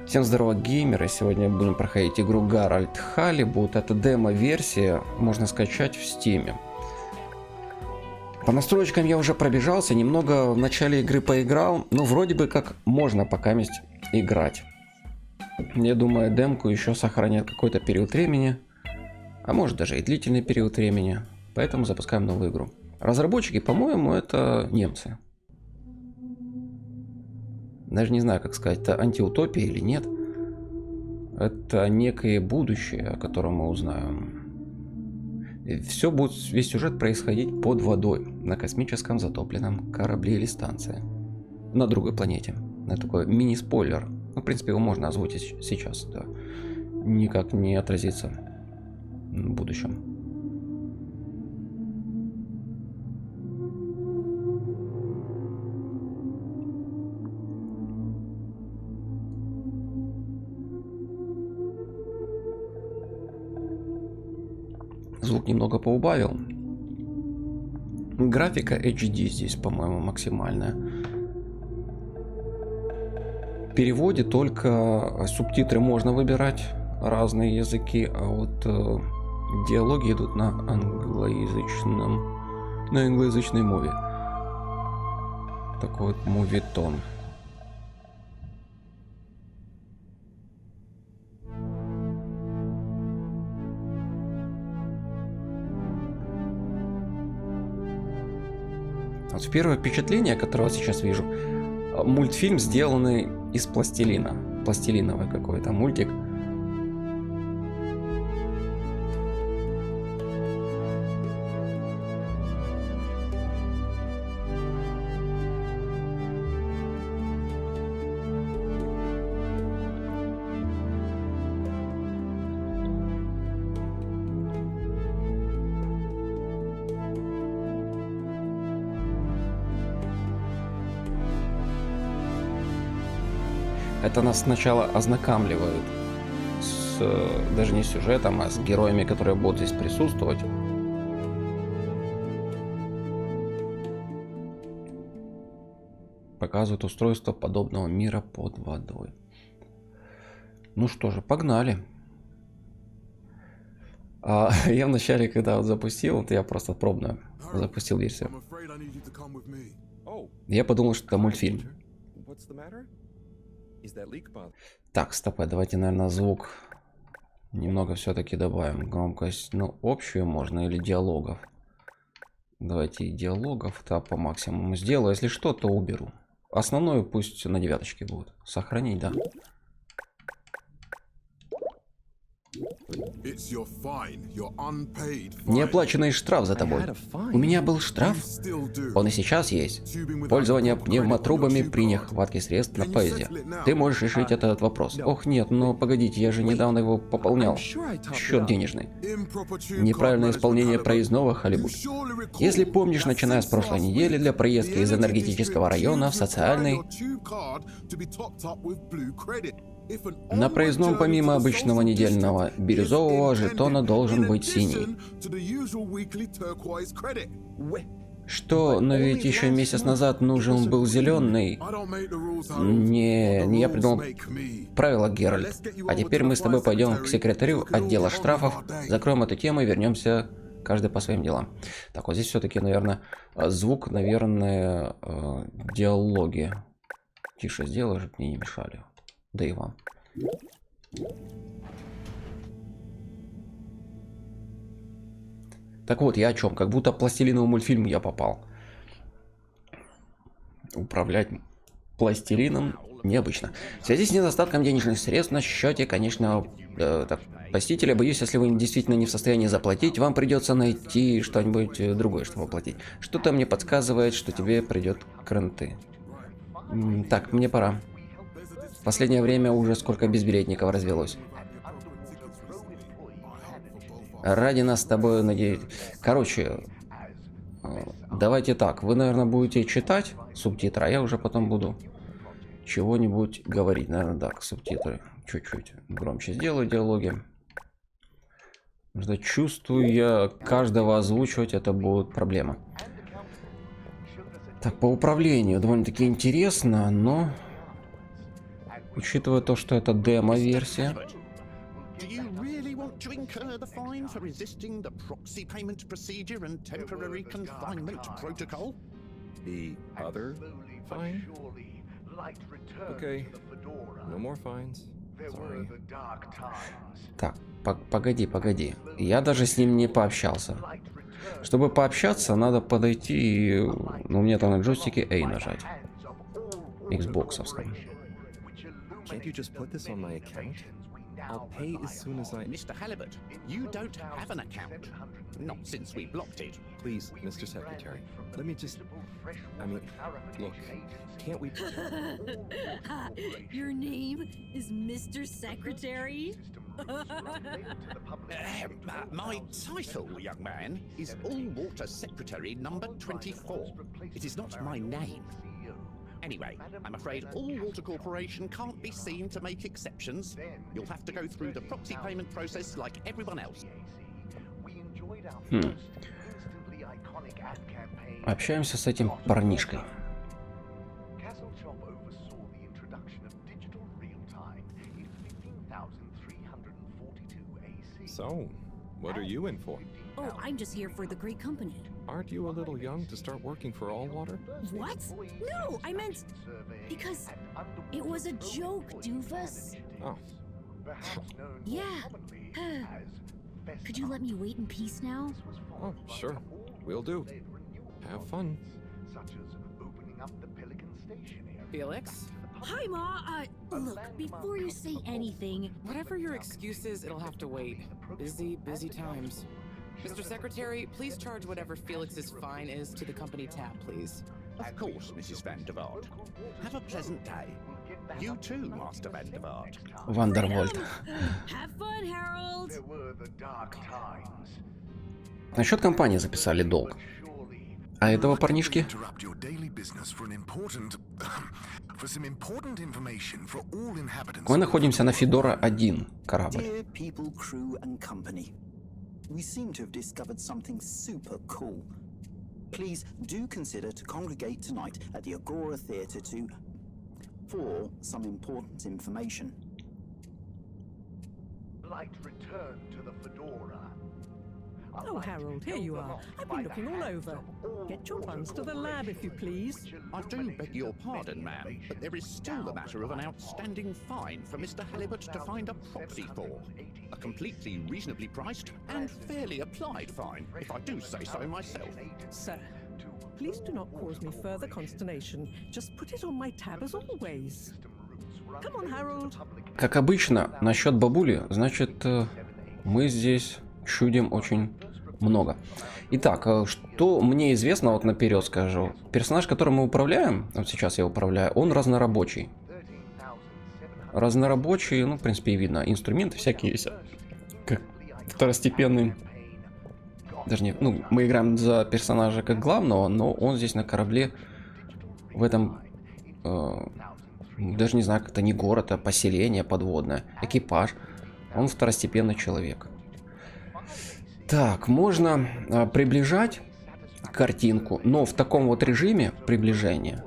Всем здорово, геймеры! Сегодня будем проходить игру Halibut. Это демо-версия, можно скачать в Steam. По настройкам я уже пробежался, немного в начале игры поиграл, но вроде бы как можно пока играть. Я думаю, демку еще сохранят какой-то период времени, а может даже и длительный период времени, поэтому запускаем новую игру. Разработчики, по-моему, это немцы. Даже не знаю, как сказать, это антиутопия или нет. Это некое будущее, о котором мы узнаем. Все будет, весь сюжет происходить под водой, на космическом затопленном корабле или станции. На другой планете. Это такой мини-спойлер. Ну, в принципе, его можно озвучить сейчас, да. Никак не отразится в будущем. Звук немного поубавил. Графика HD здесь, по-моему, максимальная. В переводе только субтитры можно выбирать, разные языки, а вот диалоги идут на англоязычной мове. Такой вот мувитон. Вот первое впечатление, которое сейчас вижу, мультфильм, сделанный из пластилина. Пластилиновый какой-то мультик. Это нас сначала ознакомливают с, даже не с сюжетом, а с героями, которые будут здесь присутствовать. Показывают устройство подобного мира под водой. Ну что же, погнали. Я вначале, когда вот запустил, вот я просто пробно запустил версию. Я подумал, что это мультфильм. Так, стоп, давайте, наверное, звук немного все-таки добавим. Громкость, ну, общую можно, или диалогов. Давайте диалогов-то по максимуму сделаю. Если что, то уберу. Основную пусть на 9 будет. Сохранить, да. Неоплаченный штраф за тобой. У меня был штраф? Он и сейчас есть. Пользование пневмотрубами при нехватке средств на поезде. Ты можешь решить этот вопрос. Ох, нет, но погодите, я же недавно его пополнял. Счет денежный. Неправильное исполнение проездного, Халибут. Если помнишь, начиная с прошлой недели, для проездки из энергетического района в социальный... На проездном помимо обычного недельного бирюзового жетона должен быть синий. Что? Но ведь еще месяц назад нужен был зеленый. Не я придумал правила, Геральт. А теперь мы с тобой пойдем к секретарю отдела штрафов, закроем эту тему и вернемся каждый по своим делам. Так, вот здесь все-таки, наверное, звук, наверное, диалоги. Тише сделаю, чтобы мне не мешали. Да и вам. Так вот, я о чем? Как будто пластилиновый мультфильм я попал. Управлять пластилином необычно. В связи с недостатком денежных средств на счете, конечно, простите, боюсь, если вы действительно не в состоянии заплатить, вам придется найти что-нибудь другое, чтобы оплатить. Что-то мне подсказывает, что тебе придет кранты. Так, мне пора. В последнее время уже сколько безбилетников развелось. Ради нас с тобой, надеюсь. Короче, давайте так. Вы, наверное, будете читать субтитры, а я уже потом буду чего-нибудь говорить. Наверное, так, субтитры чуть-чуть громче сделаю диалоги. Потому что чувствую я, каждого озвучивать это будет проблема. Так, по управлению довольно-таки интересно, но Учитывая то, что это демо-версия. Do you really want to incur the fine for resisting the proxy payment procedure and temporary confinement protocol? The other fine? Okay, no more fines. Sorry. Так, погоди. Я даже с ним не пообщался. Чтобы пообщаться, надо подойти и... Ну, мне там на джойстике A нажать. Xbox'овском. Can't you just put this on my account? I'll pay as soon as I... Mr. Halibut, you don't have an account. Not since we blocked it. Please, Mr. Secretary, let me just... I mean, look, can't we... Your name is Mr. Secretary? My title, young man, is All-Water Secretary number 24. It is not my name. Anyway, I'm afraid All-Water Corporation can't be seen to make exceptions. You'll have to go through the proxy payment process like everyone else. Общаемся с этим парнишкой. So, what are you in for? Oh, I'm just here for the great company. Aren't you a little young to start working for All-Water? What? No, I meant... Because it was a joke, doofus. Oh. Yeah. Could you let me wait in peace now? Oh, sure. Will do. Have fun. Felix? Hi, Ma. Look, before you say anything... Whatever your excuse is, it'll have to wait. Busy times. Mr. Secretary, please charge whatever Felix's fine is to the company tab, please. Of course, Mrs. Van der Vaart. Have a pleasant day. You too, Master Van der Vaart. Вандервольт. Have fun, Harold. Насчет компании записали долг. А этого парнишки? Мы находимся на Федора-1 корабль. We seem to have discovered something super cool. Please do consider to congregate tonight at the Agora Theatre for some important information. Light return to the Fedora. Oh, Harold, here you are. I've been looking all over. Get your buns to the lab, if you please. I do beg your pardon, ma'am, but there is still the matter of an outstanding fine for Mr. Halibut to find a proxy for. A completely reasonably priced and fairly applied fine, if I do say so myself. Sir, please do not cause me further consternation. Just put it on my tab as always. Come on, Harold. Как обычно, насчет бабули, значит, мы здесь чудим очень много. Итак, что мне известно, вот наперед скажу. Персонаж, которым мы управляем, вот сейчас я управляю, он разнорабочий. Разнорабочий, ну, в принципе, и видно. Инструменты всякие есть. Как второстепенный. Даже не, ну, мы играем за персонажа как главного, но он здесь на корабле в этом... даже не знаю, как это не город, а поселение подводное. Экипаж. Он второстепенный человек. Так, можно приближать картинку, но в таком вот режиме приближения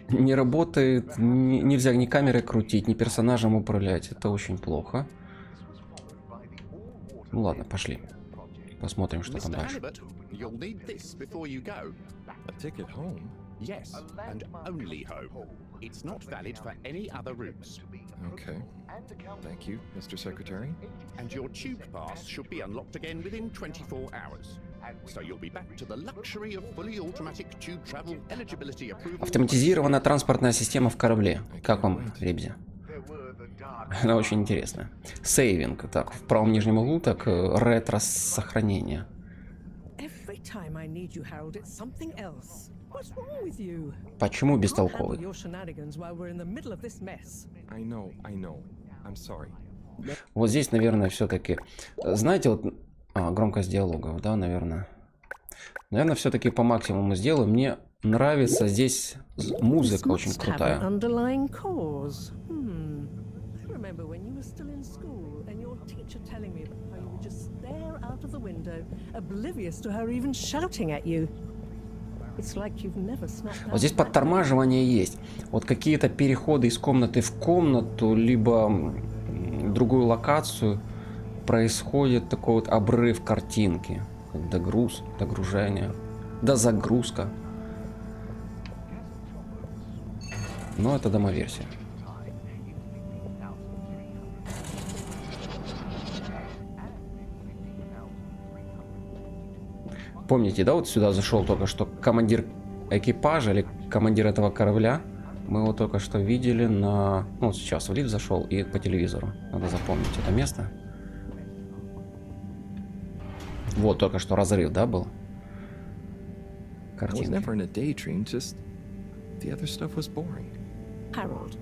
не работает, нельзя ни камерой крутить, ни персонажем управлять. Это очень плохо. Ну ладно, пошли. Посмотрим, что там дальше. Yes, and only home. It's not valid for any other routes. Okay. Thank you, Mr. Secretary. And your tube pass should be unlocked again within 24 hours. So you'll be back to the luxury of fully automatic tube travel eligibility approval. Автоматизированная транспортная система в корабле. Как вам, ребзя? Она очень интересная. Сейвинг. Так, в правом нижнем углу, так, ретро-сохранение. Почему бестолковый? Вот здесь, наверное, все-таки... Знаете, вот... громкость диалогов, да, наверное. Наверное, все-таки по максимуму сделаю. Мне нравится здесь музыка очень крутая. It's like you've never snapped Вот здесь подтормаживание есть. Вот какие-то переходы из комнаты в комнату, либо в другую локацию, происходит такой вот обрыв картинки. Догружение, дозагрузка. Но это демо-версия. Помните, да, вот сюда зашел только что командир экипажа или командир этого корабля. Мы его только что видели на... Ну, вот сейчас в лифт зашел и по телевизору. Надо запомнить это место. Вот только что разрыв, да, был? Картинки. Harold,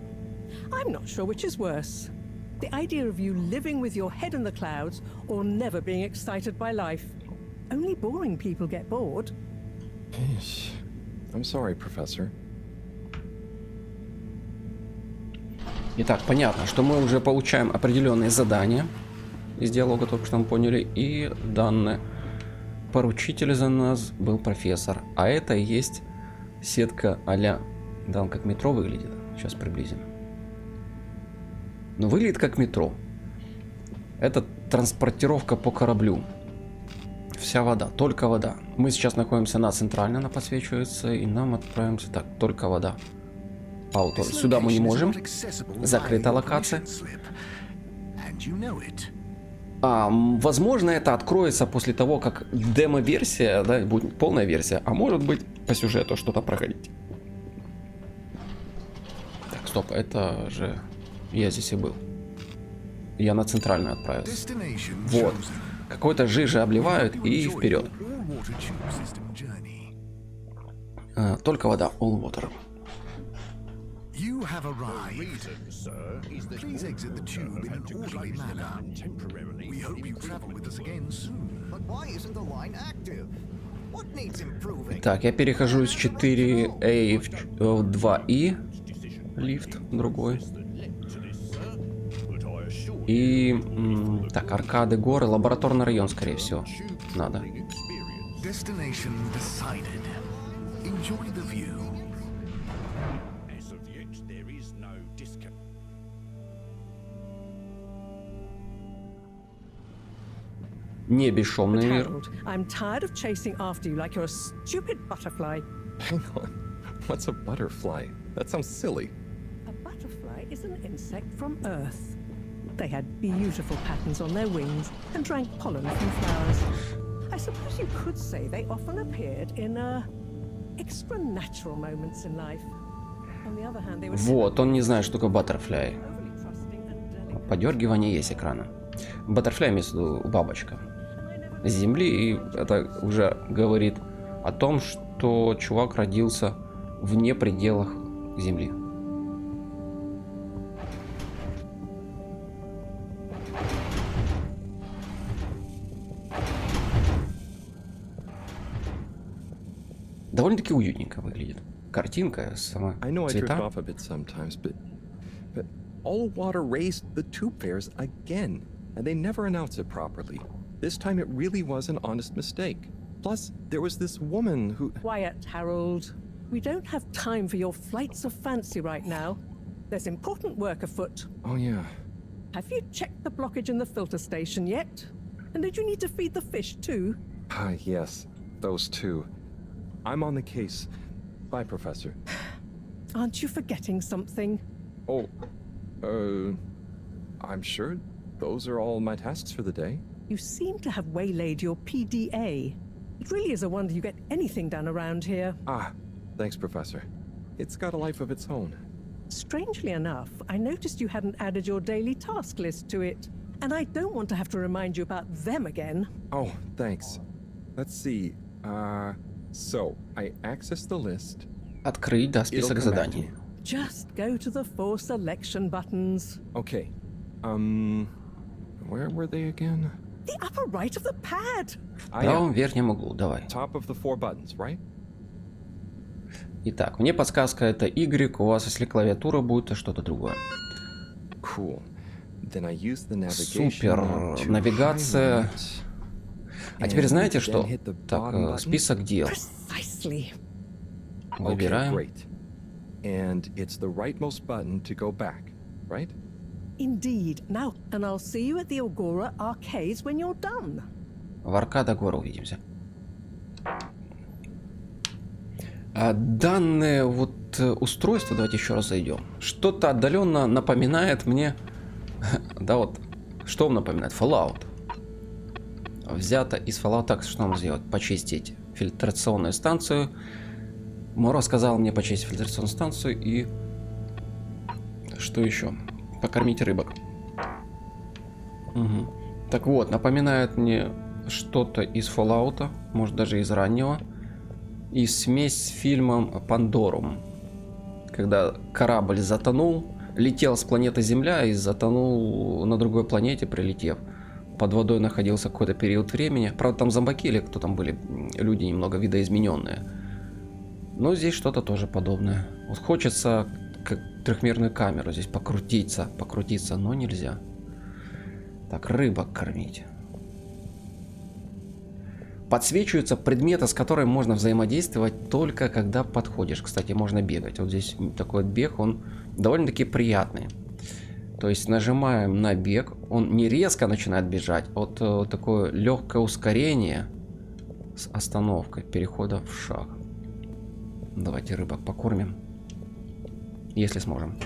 I'm not sure which is worse. The idea of you living with your head in the clouds or never being excited by life. Only boring people get bored. I'm sorry, Professor. Итак, понятно, что мы уже получаем определенные задания из диалога, только что мы поняли, и данные. Поручитель за нас был профессор, а это и есть сетка а-ля, да, он как метро выглядит. Сейчас приблизим. Но выглядит как метро. Это транспортировка по кораблю. Вся вода, только вода. Мы сейчас находимся на центральной, она подсвечивается, и нам отправимся так, только вода. Ауто. Сюда мы не можем. Закрыта локация. Возможно, это откроется после того, как демо-версия, да, будет полная версия, а может быть по сюжету что-то проходить. Так, стоп, это же я здесь и был. Я на центральную отправился. Вот. Какой-то жижи обливают и вперед. Только вода, all water. You have arrived. Please exit the tube in an orderly manner. We hope you travel with us again soon. But why isn't the line active? What needs improving? Так, я перехожу из 4A в 2E. Лифт другой. И так, аркады, горы, лабораторный район, скорее всего, надо. Destination decided. Enjoy the view. Не бесшумный мир. I'm tired of chasing after you like you're a stupid butterfly. Hang on. What's a butterfly? That sounds silly. A butterfly is an insect from Earth. They had beautiful patterns on their wings and drank pollen from flowers. I suppose you could say they often appeared in extra natural moments in life. On the other hand, they were Вот, он не знает, что такое баттерфляй. overly trusting and delicate. Подергивание есть экрана. Баттерфляй имеется в виду бабочка с земли, и это уже говорит о том, что чувак родился вне пределах земли. Довольно-таки уютненько выглядит. Картинка, сама I know I drift цвета. off a bit sometimes, but all water raised the tube fares again, and they never announce it properly. This time it really was an honest mistake. Plus, there was this woman who... Quiet, Harold. We don't have time for your flights of fancy right now. There's important work afoot. Oh yeah. Have you checked the blockage in the filter station yet? And did you need to feed the fish too? Ah, yes. Those two. I'm on the case. Bye, Professor. Aren't you forgetting something? Oh, I'm sure those are all my tasks for the day. You seem to have waylaid your PDA. It really is a wonder you get anything done around here. Ah, thanks, Professor. It's got a life of its own. Strangely enough, I noticed you hadn't added your daily task list to it. And I don't want to have to remind you about them again. Oh, thanks. Let's see. So, I access the list. Открыть, да, список It'll come back to заданий. you. Just go to the 4 selection buttons. Okay. Where were they again? The upper right of the pad. В Ah, правом yeah. верхнем углу, давай. Top of the 4 buttons, right? Итак, мне подсказка это Y, у вас, если клавиатура будет, то что-то другое. Cool. Then I use the navigation Супер. knob to Навигация. highlight А теперь and знаете then что? hit the Так, bottom button. список дел. Precisely. Выбираем. great. And it's the rightmost button to go back, right? Indeed. Now, and I'll see you at the Agora arcades when you're done. В Аркада Гора увидимся. Данное вот устройство, давайте еще раз зайдем. Что-то отдаленно напоминает мне, да вот, что вам напоминает? Fallout. Взято из Fallout. Так, что нам сделать? Почистить фильтрационную станцию. Моро сказал мне почистить фильтрационную станцию и что еще? Покормить рыбок. Угу. Так вот, напоминает мне что-то из Fallout, может даже из раннего. И смесь с фильмом Пандорум, когда корабль затонул, летел с планеты Земля и затонул на другой планете, прилетев. Под водой находился какой-то период времени. Правда, там зомбаки или кто там были, люди немного видоизмененные. Но здесь что-то тоже подобное. Вот хочется как трехмерную камеру здесь покрутиться, но нельзя. Так, рыбок кормить. Подсвечиваются предметы, с которыми можно взаимодействовать только когда подходишь. Кстати, можно бегать. Вот здесь такой вот бег, он довольно-таки приятный. То есть нажимаем на бег, он не резко начинает бежать, а вот такое легкое ускорение с остановкой перехода в шаг. Давайте рыбок покормим, если сможем.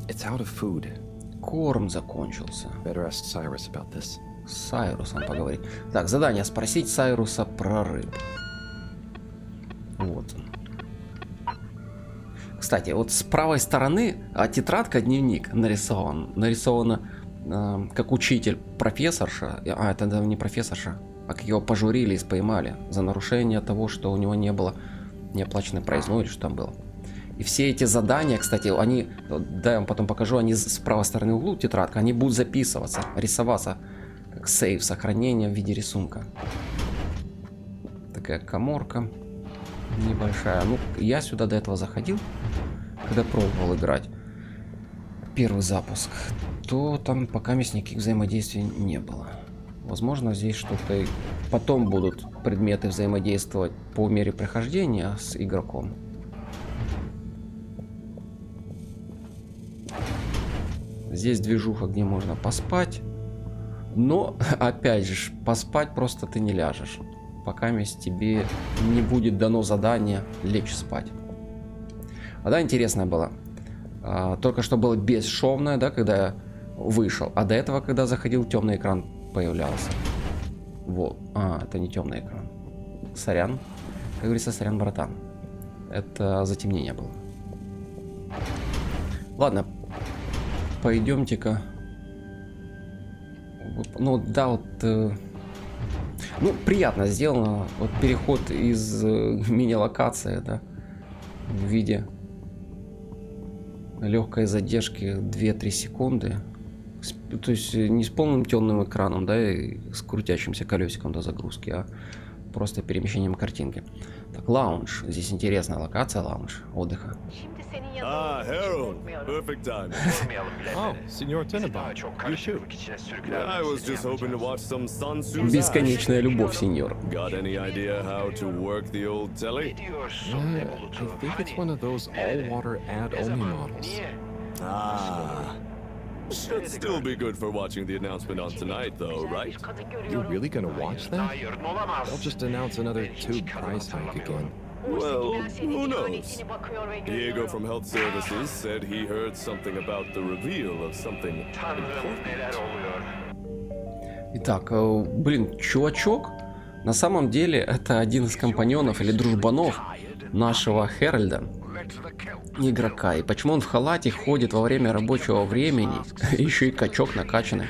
It's out of food. Корм закончился. Better ask Cyrus about this. С Сайрусом поговорить. Так, задание спросить Сайруса про рыб. Вот он. Кстати, вот с правой стороны тетрадка-дневник нарисована как учитель профессорша. Это не профессорша, а как его пожурили и поймали за нарушение того, что у него не было неоплаченной проездной или что там было. И все эти задания, кстати, они, да, я вам потом покажу, они с правой стороны угла тетрадка, они будут записываться, рисоваться, как сейв, сохранение в виде рисунка. Такая каморка небольшая. Ну, я сюда до этого заходил, когда пробовал играть. Первый запуск. То там пока никаких взаимодействий не было. Возможно, здесь что-то... Потом будут предметы взаимодействовать по мере прохождения с игроком. Здесь движуха, где можно поспать. Но, опять же, поспать просто ты не ляжешь. Пока тебе не будет дано задание лечь спать. А да, интересное было. Только что было бесшовное, да, когда я вышел. А до этого, когда заходил, темный экран появлялся. Вот. Это не темный экран. Сорян. Как говорится, сорян, братан. Это затемнение было. Ладно. Пойдемте-ка. Ну да, вот. Ну, приятно сделано. Вот переход из мини-локации, да, в виде легкой задержки 2-3 секунды. То есть не с полным темным экраном, да, и с крутящимся колесиком до загрузки, а просто перемещением картинки. Так, лаунж. Здесь интересная локация, лаунж отдыха. Harold. Perfect time. Oh, Signor Tenenbaum, you too. I was just hoping to watch some Sun Tzu. Бесконечная любовь, сеньор. Got any idea how to work the old telly? I think it's one of those all-water ad-only models. Should still be good for watching the announcement on tonight, though, right? You're really gonna watch that? They'll just announce another tube price hike again. Well, who knows? Diego from Health Services said he heard something about the reveal of something important. Итак, блин, чувачок, на самом деле это один из компаньонов или дружбанов нашего Гарольда, игрока. И почему он в халате ходит во время рабочего времени, еще и качок накачанный.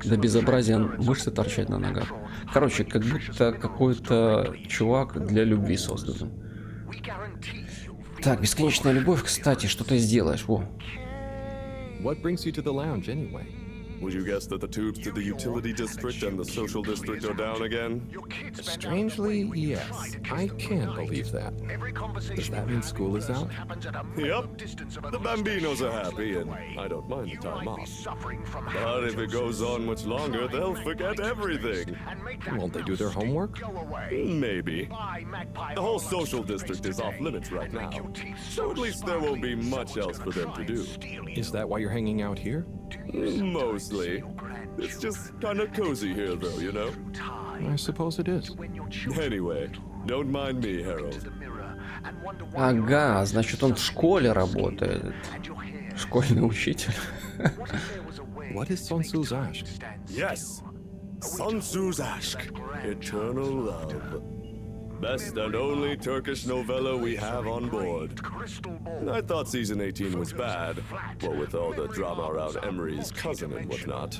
До безобразия мышцы торчать на ногах. Короче, как будто какой-то чувак для любви создан. Так, бесконечная любовь, кстати, что ты сделаешь? Во. What brings you to the lounge anyway? Would you guess that the tubes to the utility district and the social district are down again? Strangely, yes. I can't believe that. Does that mean school is out? Yep. The Bambinos are happy, and I don't mind the time off. But if it goes on much longer, they'll forget everything. Won't they do their homework? Maybe. The whole social district is off limits right now, so at least there won't be much else for them to do. Is that why you're hanging out here? Mostly. It's just kind of cozy here, though, you know? I suppose it is. Anyway, don't mind me, Harold. Ага, значит, он в школе работает. Школьный учитель. What is Sun Tzu's ask? Yes, Sun Tzu's Aşk, Eternal Love. Best and only Turkish novella we have on board. I thought season 18 was bad, what with all the drama around Emery's cousin and whatnot.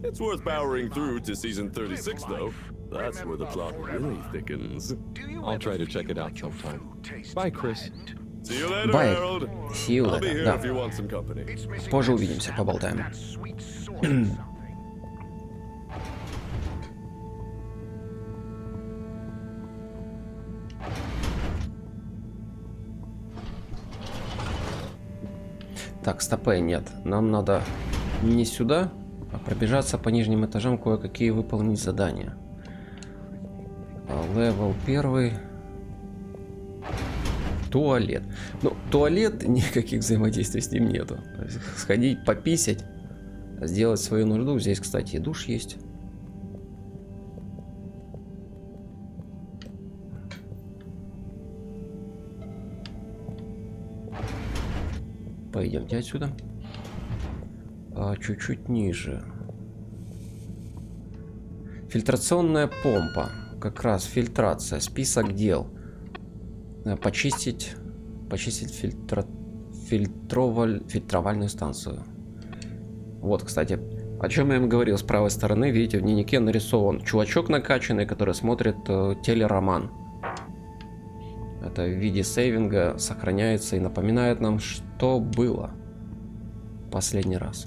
It's worth powering through to season 36 though. That's where the plot really thickens. I'll try to check it out sometime. Bye, Chris. See you later, Bye. Harold. See you I'll be later, here да. if you want some company. Позже увидимся, поболтаем. Так, стопэ, нет. Нам надо не сюда, а пробежаться по нижним этажам, кое-какие выполнить задания. Левел 1. Туалет. Ну, туалет, никаких взаимодействий с ним нету. То есть сходить, пописать, сделать свою нужду. Здесь, кстати, и душ есть. Пойдемте отсюда. Чуть-чуть ниже. Фильтрационная помпа. Как раз фильтрация. Список дел. Почистить фильтровальную станцию. Вот, кстати, о чем я им говорил. С правой стороны, видите, в дневнике нарисован чувачок накачанный, который смотрит телероман. Это в виде сейвинга сохраняется и напоминает нам, что было последний раз.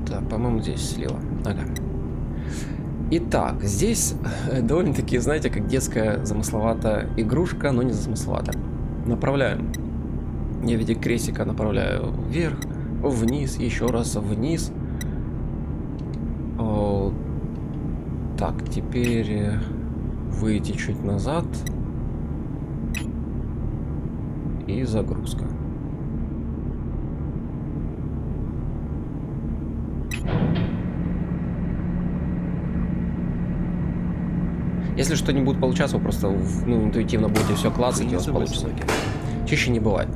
Так, по-моему, здесь слева. Ага. Итак, здесь довольно-таки, знаете, как детская замысловатая игрушка, но не замысловатая. Направляем. Я в виде крестика направляю вверх, вниз, еще раз вниз. Так, теперь выйти чуть назад. И загрузка. Если что не будет получаться, вы просто интуитивно будете все классать, и у вас получится. Чаще не бывает.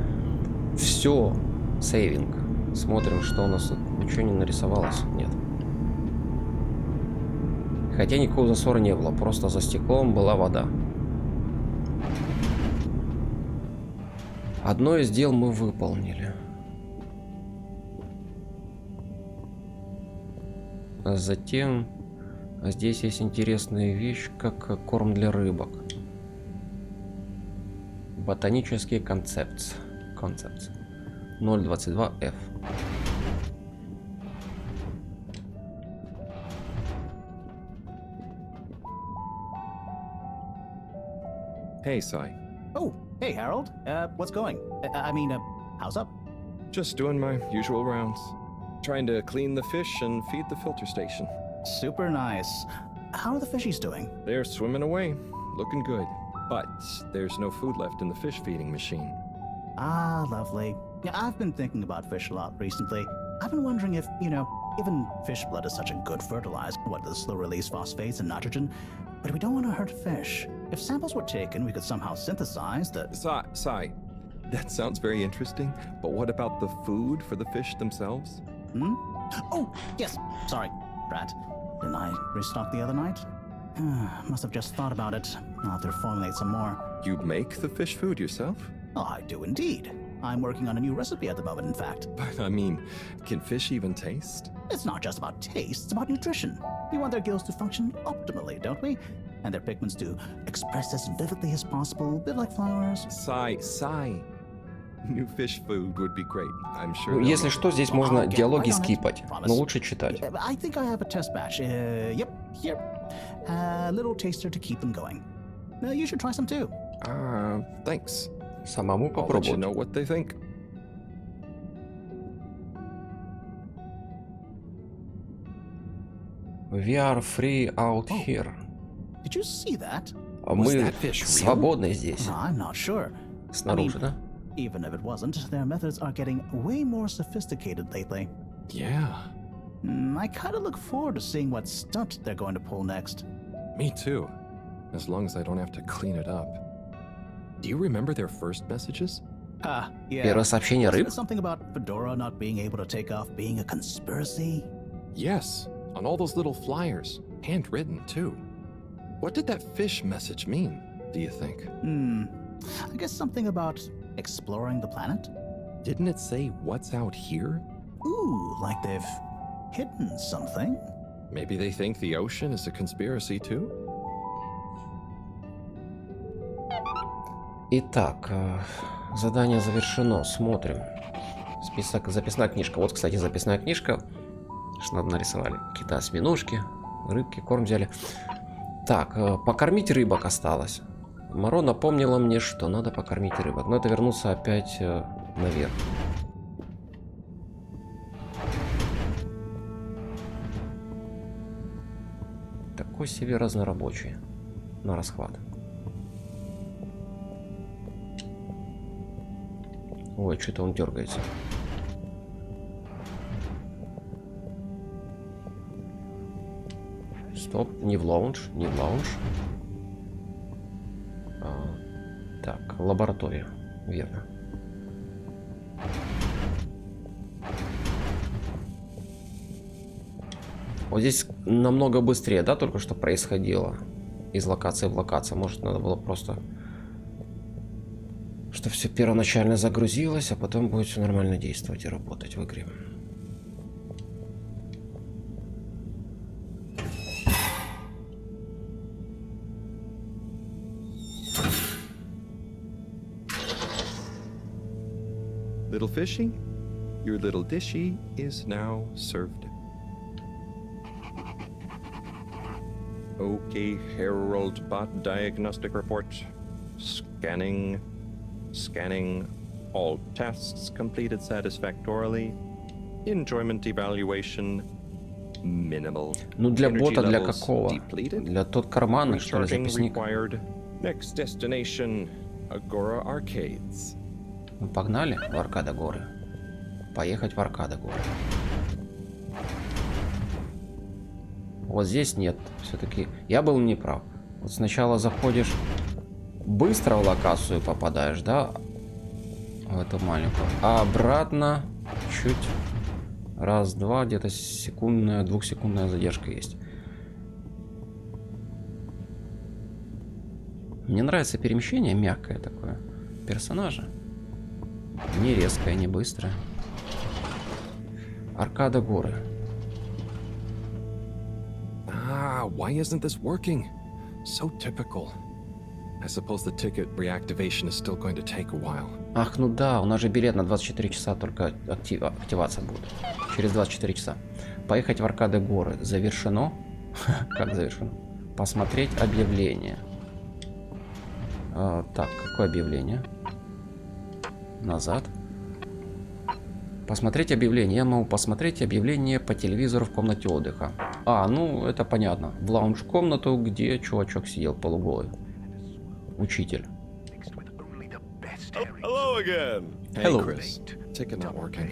Все, сейвинг. Смотрим, что у нас тут. Ничего не нарисовалось. Нет. Хотя никакого засора не было. Просто за стеклом была вода. Одно из дел мы выполнили. А затем здесь есть интересная вещь, как корм для рыбок. Ботанические концепции. 022F. Hey, Sai. Oh, hey, Harold. What's going? How's up? Just doing my usual rounds. Trying to clean the fish and feed the filter station. Super nice. How are the fishies doing? They're swimming away, looking good. But there's no food left in the fish feeding machine. Ah, lovely. Yeah, I've been thinking about fish a lot recently. I've been wondering if, given fish blood is such a good fertilizer, what the slow-release phosphates and nitrogen, but we don't want to hurt fish. If samples were taken, we could somehow synthesize the... Sai, that sounds very interesting, but what about the food for the fish themselves? Hmm? Oh, yes. Sorry, Brat. Didn't I restock the other night? Must have just thought about it. I'll have to formulate some more. You make the fish food yourself? Oh, I do indeed. I'm working on a new recipe at the moment, in fact. But I mean, can fish even taste? It's not just about taste, it's about nutrition. We want their gills to function optimally, don't we? and their pigments to express as vividly as possible, a bit like flowers. Sigh. New fish food would be great. I'm sure. Если что, здесь можно I'll get диалоги right on it, скипать, promise. но лучше читать. I think I have a test batch. Yep, here. A little taster to keep them going. You should try some too. Thanks. Самому I'll let you попробовать. know what they think. We are free out here. Did you see that? Мы that fish real? свободны здесь. I'm not sure. Снаружи, да? Even if it wasn't, their methods are getting way more sophisticated lately. Yeah, I kind of look forward to seeing what stunt they're going to pull next. me too. As long as I don't have to clean it up. Do you remember their first messages? Yeah. Первое сообщение Wasn't рыб? it something about Fedora not being able to take off being a conspiracy? Yes, on all those little flyers, handwritten too. What did that fish message mean, do you think? I guess something about exploring the planet? Didn't it say what's out here? Ooh, like they've hidden something? Maybe they think the ocean is a conspiracy too? Итак, задание завершено. Смотрим. Список, записная книжка. Вот, кстати, записная книжка. Что надо нарисовали. Какие-то осьминожки, рыбки, корм взяли. Так, покормить рыбок осталось. Моро напомнила мне, что надо покормить рыбок. Но это вернуться опять наверх. Такой себе разнорабочий. На расхват. Ой, что-то он дергается. Стоп, не в лаунж, не в лаунж. Так, лаборатория, верно. Вот здесь намного быстрее, да, только что происходило. Из локации в локацию. Может, надо было просто... Чтобы все первоначально загрузилось, а потом будет все нормально действовать и работать в игре. Little fishy, your little dishy is now served. Okay, Herald Bot Diagnostic Report. Scanning. All tests completed satisfactorily. Enjoyment evaluation minimal. Ну для Energy бота, для levels какого? depleted. Для тот карманный, что ли, Recharging записник? required. Next destination, Agora Arcades. Ну, погнали в Аркада горы. Поехать в Аркада горы. Вот здесь нет. Все-таки я был неправ. Вот сначала заходишь, быстро в локацию попадаешь, да? В эту маленькую. А обратно чуть. Раз, два, где-то секундная, двухсекундная задержка есть. Мне нравится перемещение мягкое такое персонажа. Не резкое, не быстрое. Аркада горы. Why isn't this working? So typical. I suppose the ticket reactivation is still going to take a while. Ах, ну да, у нас же билет на 24 часа только активация будет. Через 24 часа. Поехать в Аркады горы. Завершено. Как завершено? Посмотреть объявление. Так, какое объявление? Назад. Посмотреть объявление. Я могу посмотреть объявление по телевизору в комнате отдыха. Ну это понятно. В лаунж-комнату, где чувачок сидел полуголый. Учитель. Hello again. Hey, Hello. Chris. Ticket not working.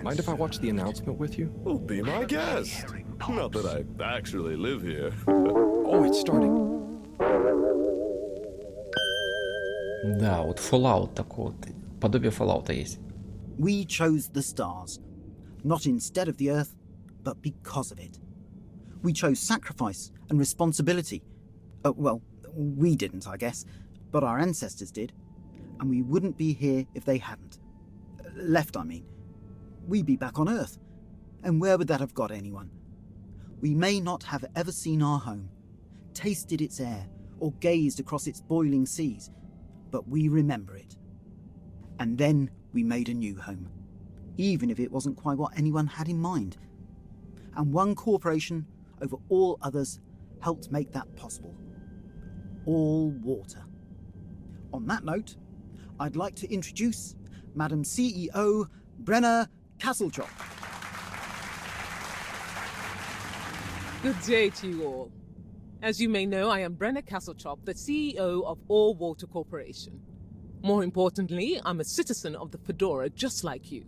Mind if I watch the announcement with you? Well, be my guest. Not that I actually live here. Oh, it's starting. Да, вот Fallout такой вот. Подобие Fallout есть. We chose the stars, not instead of the Earth, but because of it. We chose sacrifice and responsibility. Well, we didn't, I guess, but our ancestors did, and we wouldn't be here if they hadn't. Left, I mean. We'd be back on Earth, and where would that have got anyone? We may not have ever seen our home, tasted its air, or gazed across its boiling seas, but we remember it. And then we made a new home, even if it wasn't quite what anyone had in mind. And one corporation over all others helped make that possible. All water. On that note, I'd like to introduce Madam CEO Brenna Castlechock. Good day to you all. As you may know, I am Brenna Castlechock, the CEO of All Water Corporation. More importantly, I'm a citizen of the Fedora just like you.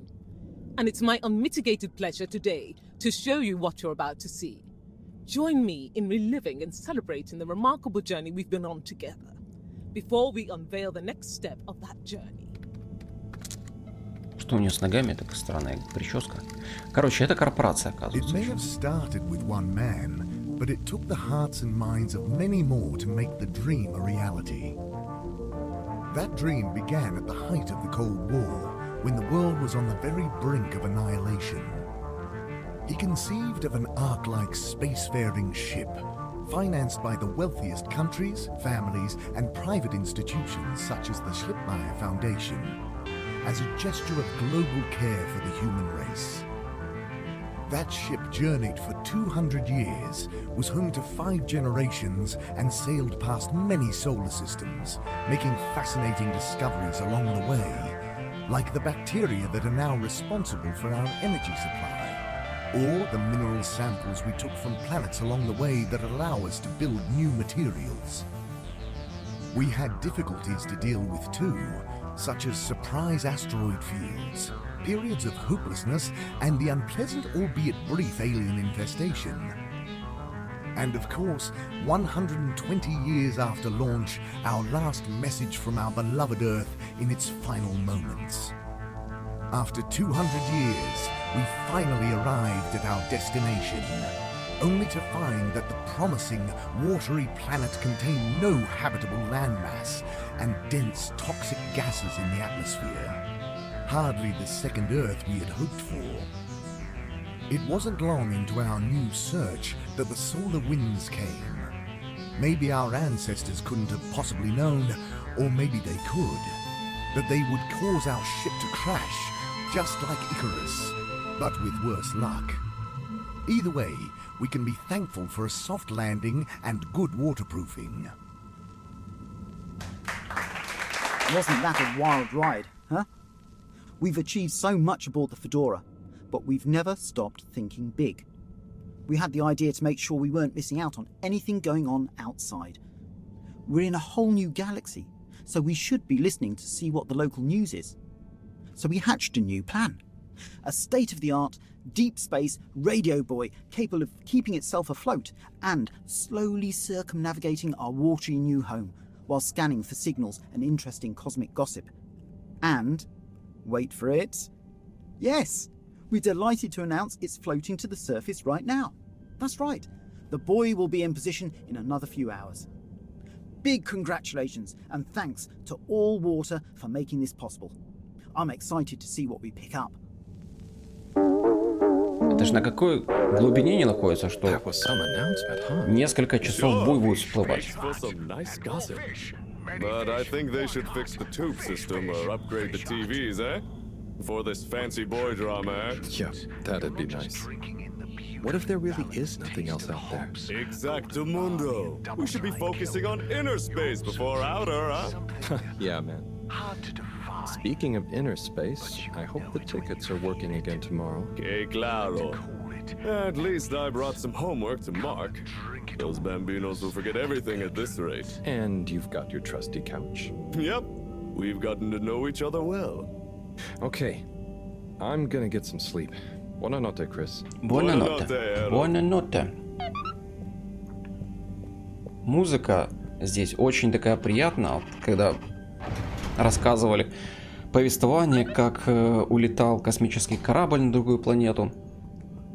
And it's my unmitigated pleasure today to show you what you're about to see. Join me in reliving and celebrating the remarkable journey we've been on together, before we unveil the next step of that journey. Что у нее с ногами? Такая странная прическа. Короче, это корпорация, It оказывается. may have started with one man, but it took the hearts and minds of many more to make the dream a reality. That dream began at the height of the Cold War, when the world was on the very brink of annihilation. He conceived of an ark-like spacefaring ship, financed by the wealthiest countries, families, and private institutions such as the Schlipmeyer Foundation, as a gesture of global care for the human race. That ship journeyed for 200 years, was home to 5 generations, and sailed past many solar systems, making fascinating discoveries along the way, like the bacteria that are now responsible for our energy supply, or the mineral samples we took from planets along the way that allow us to build new materials. We had difficulties to deal with too, such as surprise asteroid fields, periods of hopelessness, and the unpleasant albeit brief alien infestation. And of course, 120 years after launch, our last message from our beloved Earth in its final moments. After 200 years, we finally arrived at our destination, only to find that the promising, watery planet contained no habitable landmass and dense, toxic gases in the atmosphere. Hardly the second Earth we had hoped for. It wasn't long into our new search that the solar winds came. Maybe our ancestors couldn't have possibly known, or maybe they could, that they would cause our ship to crash, just like Icarus, but with worse luck. Either way, we can be thankful for a soft landing and good waterproofing. Wasn't that a wild ride, huh? We've achieved so much aboard the Fedora, but we've never stopped thinking big. We had the idea to make sure we weren't missing out on anything going on outside. We're in a whole new galaxy, so we should be listening to see what the local news is. So we hatched a new plan. A state-of-the-art, deep space radio buoy capable of keeping itself afloat and slowly circumnavigating our watery new home while scanning for signals and interesting cosmic gossip. And, wait for it, yes, we're delighted to announce it's floating to the surface right now. That's right, the buoy will be in position in another few hours. Big congratulations and thanks to All Water for making this possible. I'm excited to see what we pick up. Это же на какой глубине не находится, что несколько часов буй будет всплывать. But I think they should fix the tube system or upgrade the TVs, eh? For this fancy boy drama, eh? Yeah, that'd be nice. What if there really is nothing else out there? Exactamundo. We should be focusing on inner space before outer, huh? Yeah, man. Speaking of inner space, I hope the tickets are working again tomorrow. Que claro. At least I brought some homework to mark. Those bambinos will forget everything at this rate. And you've got your trusty couch. Yep. We've gotten to know each other well. Okay. I'm gonna get some sleep. Buonanotte, Chris. Buonanotte. Buonanotte. Музыка здесь очень такая приятная, когда рассказывали повествование, как улетал космический корабль на другую планету.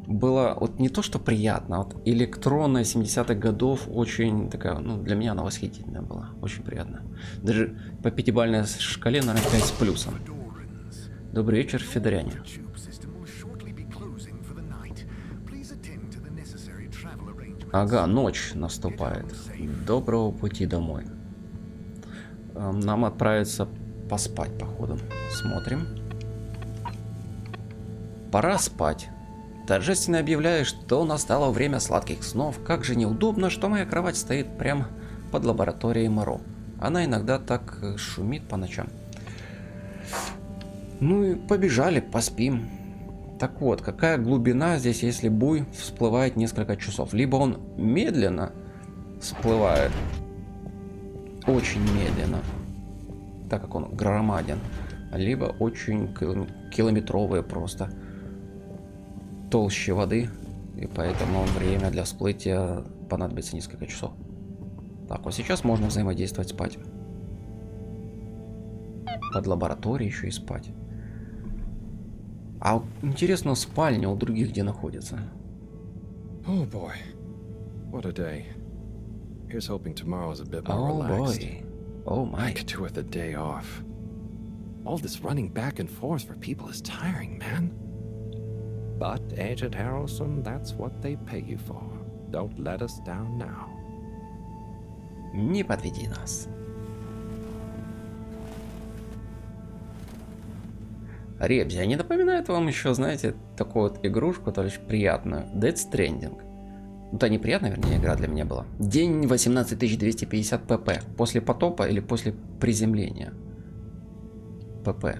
Было вот не то, что приятно, а вот электронная 70-х годов, очень такая, ну, для меня она восхитительная была, очень приятно. Даже по 5-бальной шкале, наверное, 5 с плюсом. Добрый вечер, федоряне. Ага, ночь наступает. Доброго пути домой. Нам отправиться поспать, походу. Смотрим. Пора спать. Торжественно объявляю, что настало время сладких снов. Как же неудобно, что моя кровать стоит прямо под лабораторией Моро. Она иногда так шумит по ночам. Ну и побежали, поспим. Так вот, какая глубина здесь, если буй всплывает несколько часов? Либо он медленно всплывает, очень медленно, так как он громаден, либо очень километровые просто толще воды, и поэтому время для всплытия понадобится несколько часов. Так, вот сейчас можно взаимодействовать, спать. Под лабораторией еще и спать. А интересно, спальня у других где находится? Oh boy, what a day. Here's hoping tomorrow's a bit more relaxed. Oh my. I could do with a day off. All this running back and forth for people is tiring, man. But, Agent Harrelson, that's what they pay you for. Don't let us down now. Не подведи нас. Ребзи, а не напоминает вам еще, знаете, такую вот игрушку, то лишь приятную? Dead Stranding. Ну, да, неприятная, вернее, игра для меня была. День 18250 pp. После потопа или после приземления? pp.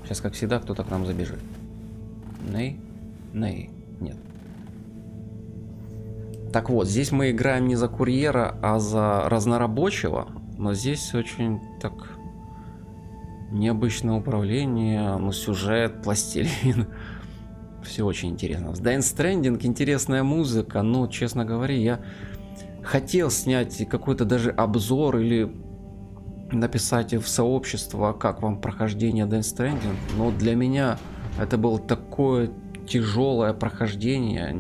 Сейчас, как всегда, кто-то к нам забежит. Ней? Ней. Нет. Так вот, здесь мы играем не за курьера, а за разнорабочего. Но здесь очень так необычное управление, ну, сюжет, пластилин. Все очень интересно. В Dead Stranding интересная музыка, но, честно говоря, я хотел снять какой-то даже обзор или написать в сообщество, как вам прохождение Dead Stranding, но для меня это было такое тяжелое прохождение,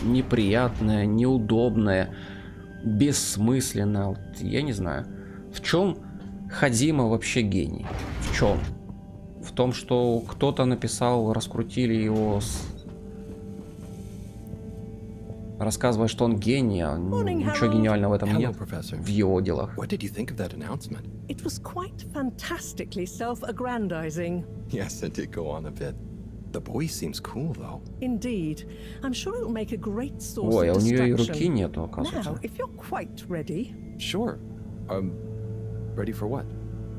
неприятное, неудобное, бессмысленное. Вот, я не знаю. В чем Ходзима вообще гений? В чем? В том, что кто-то написал, раскрутили его, рассказывая, что он гений, а ничего гениального в этом нет. В его делах. What did you think of that announcement? It was quite fantastically self-aggrandizing. Yes, it did go on a bit. The boy seems cool, though. Indeed. I'm sure it'll make a great source Ой, а of у нее и distraction. руки нету, оказывается. Now, if you're quite ready. Sure. Ready for what?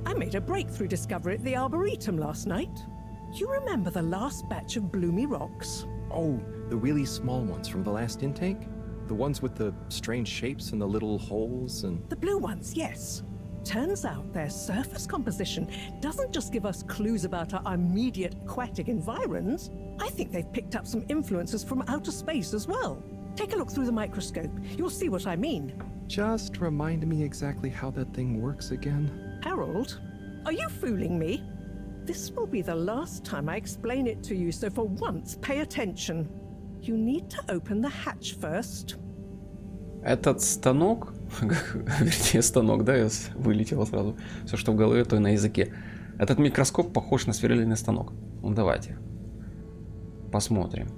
I made a breakthrough discovery at the Arboretum last night. You remember the last batch of bloomy rocks? Oh, the really small ones from the last intake? The ones with the strange shapes and the little holes and... The blue ones, yes. Turns out their surface composition doesn't just give us clues about our immediate aquatic environs. I think they've picked up some influences from outer space as well. Take a look through the microscope. You'll see what I mean. Just remind me exactly how that thing works again. Harold, are you fooling me? This will be the last time I explain it to you, so for once, pay attention. You need to open the hatch first. Этот станок, вернее станок, да, я вылетело сразу. Все, что в голове, то и на языке. Этот микроскоп похож на сверлильный станок. Ну давайте посмотрим.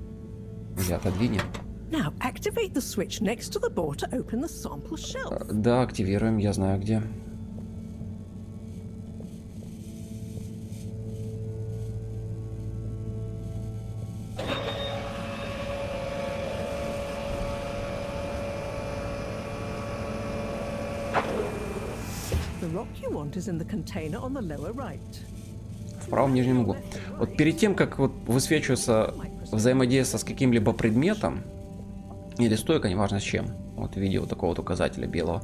Где отодвинем? Now activate the switch next to the board to open the sample shelf. Да, активируем, я знаю где. The rock you want is in the container on the lower right. В правом нижнем углу. Вот перед тем, как вот высвечивается взаимодействие с каким-либо предметом, или стойка, неважно с чем, вот в виде вот такого вот указателя белого,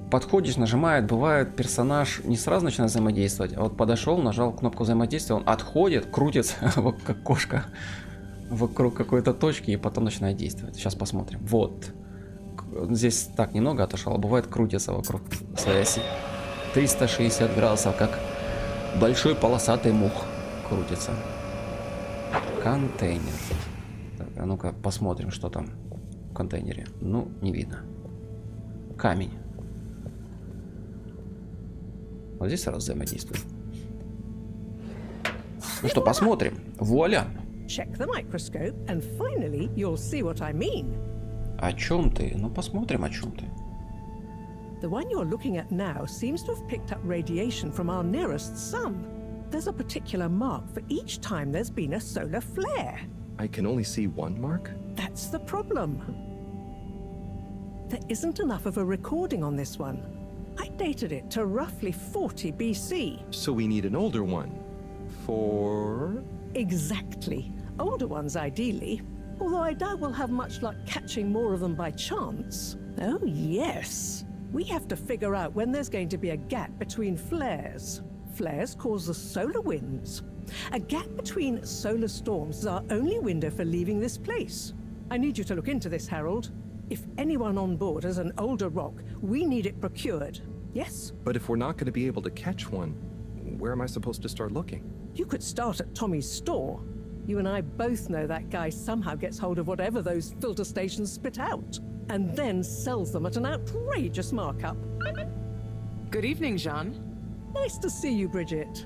подходишь, нажимает, бывает персонаж не сразу начинает взаимодействовать, а вот подошел, нажал кнопку взаимодействия, он отходит, крутится, как кошка, вокруг какой-то точки и потом начинает действовать. Сейчас посмотрим. Вот. Здесь так немного отошел, а бывает крутится вокруг своей оси. 360 градусов, как большой полосатый мух крутится. Контейнер. Так, а ну-ка посмотрим, что там в контейнере. Ну, не видно. Камень. Вот здесь сразу взаимодействует. Ну что, посмотрим. Вуаля. check the microscope, and finally you'll see what I mean. О чем ты? Ну, посмотрим, о чем ты. The one you're looking at now seems to have picked up radiation from our nearest sun. There's a particular mark for each time there's been a solar flare. I can only see one mark? That's the problem. There isn't enough of a recording on this one. I dated it to roughly 40 BC. So we need an older one. For... Exactly. Older ones, ideally. Although I doubt we'll have much luck catching more of them by chance. Oh, yes. We have to figure out when there's going to be a gap between flares. Flares cause the solar winds. A gap between solar storms is our only window for leaving this place. I need you to look into this, Harold. If anyone on board has an older rock, we need it procured. Yes? But if we're not going to be able to catch one, where am I supposed to start looking? You could start at Tommy's store. You and I both know that guy somehow gets hold of whatever those filter stations spit out, and then sells them at an outrageous markup. Good evening, Jean. Nice to see you, Bridget.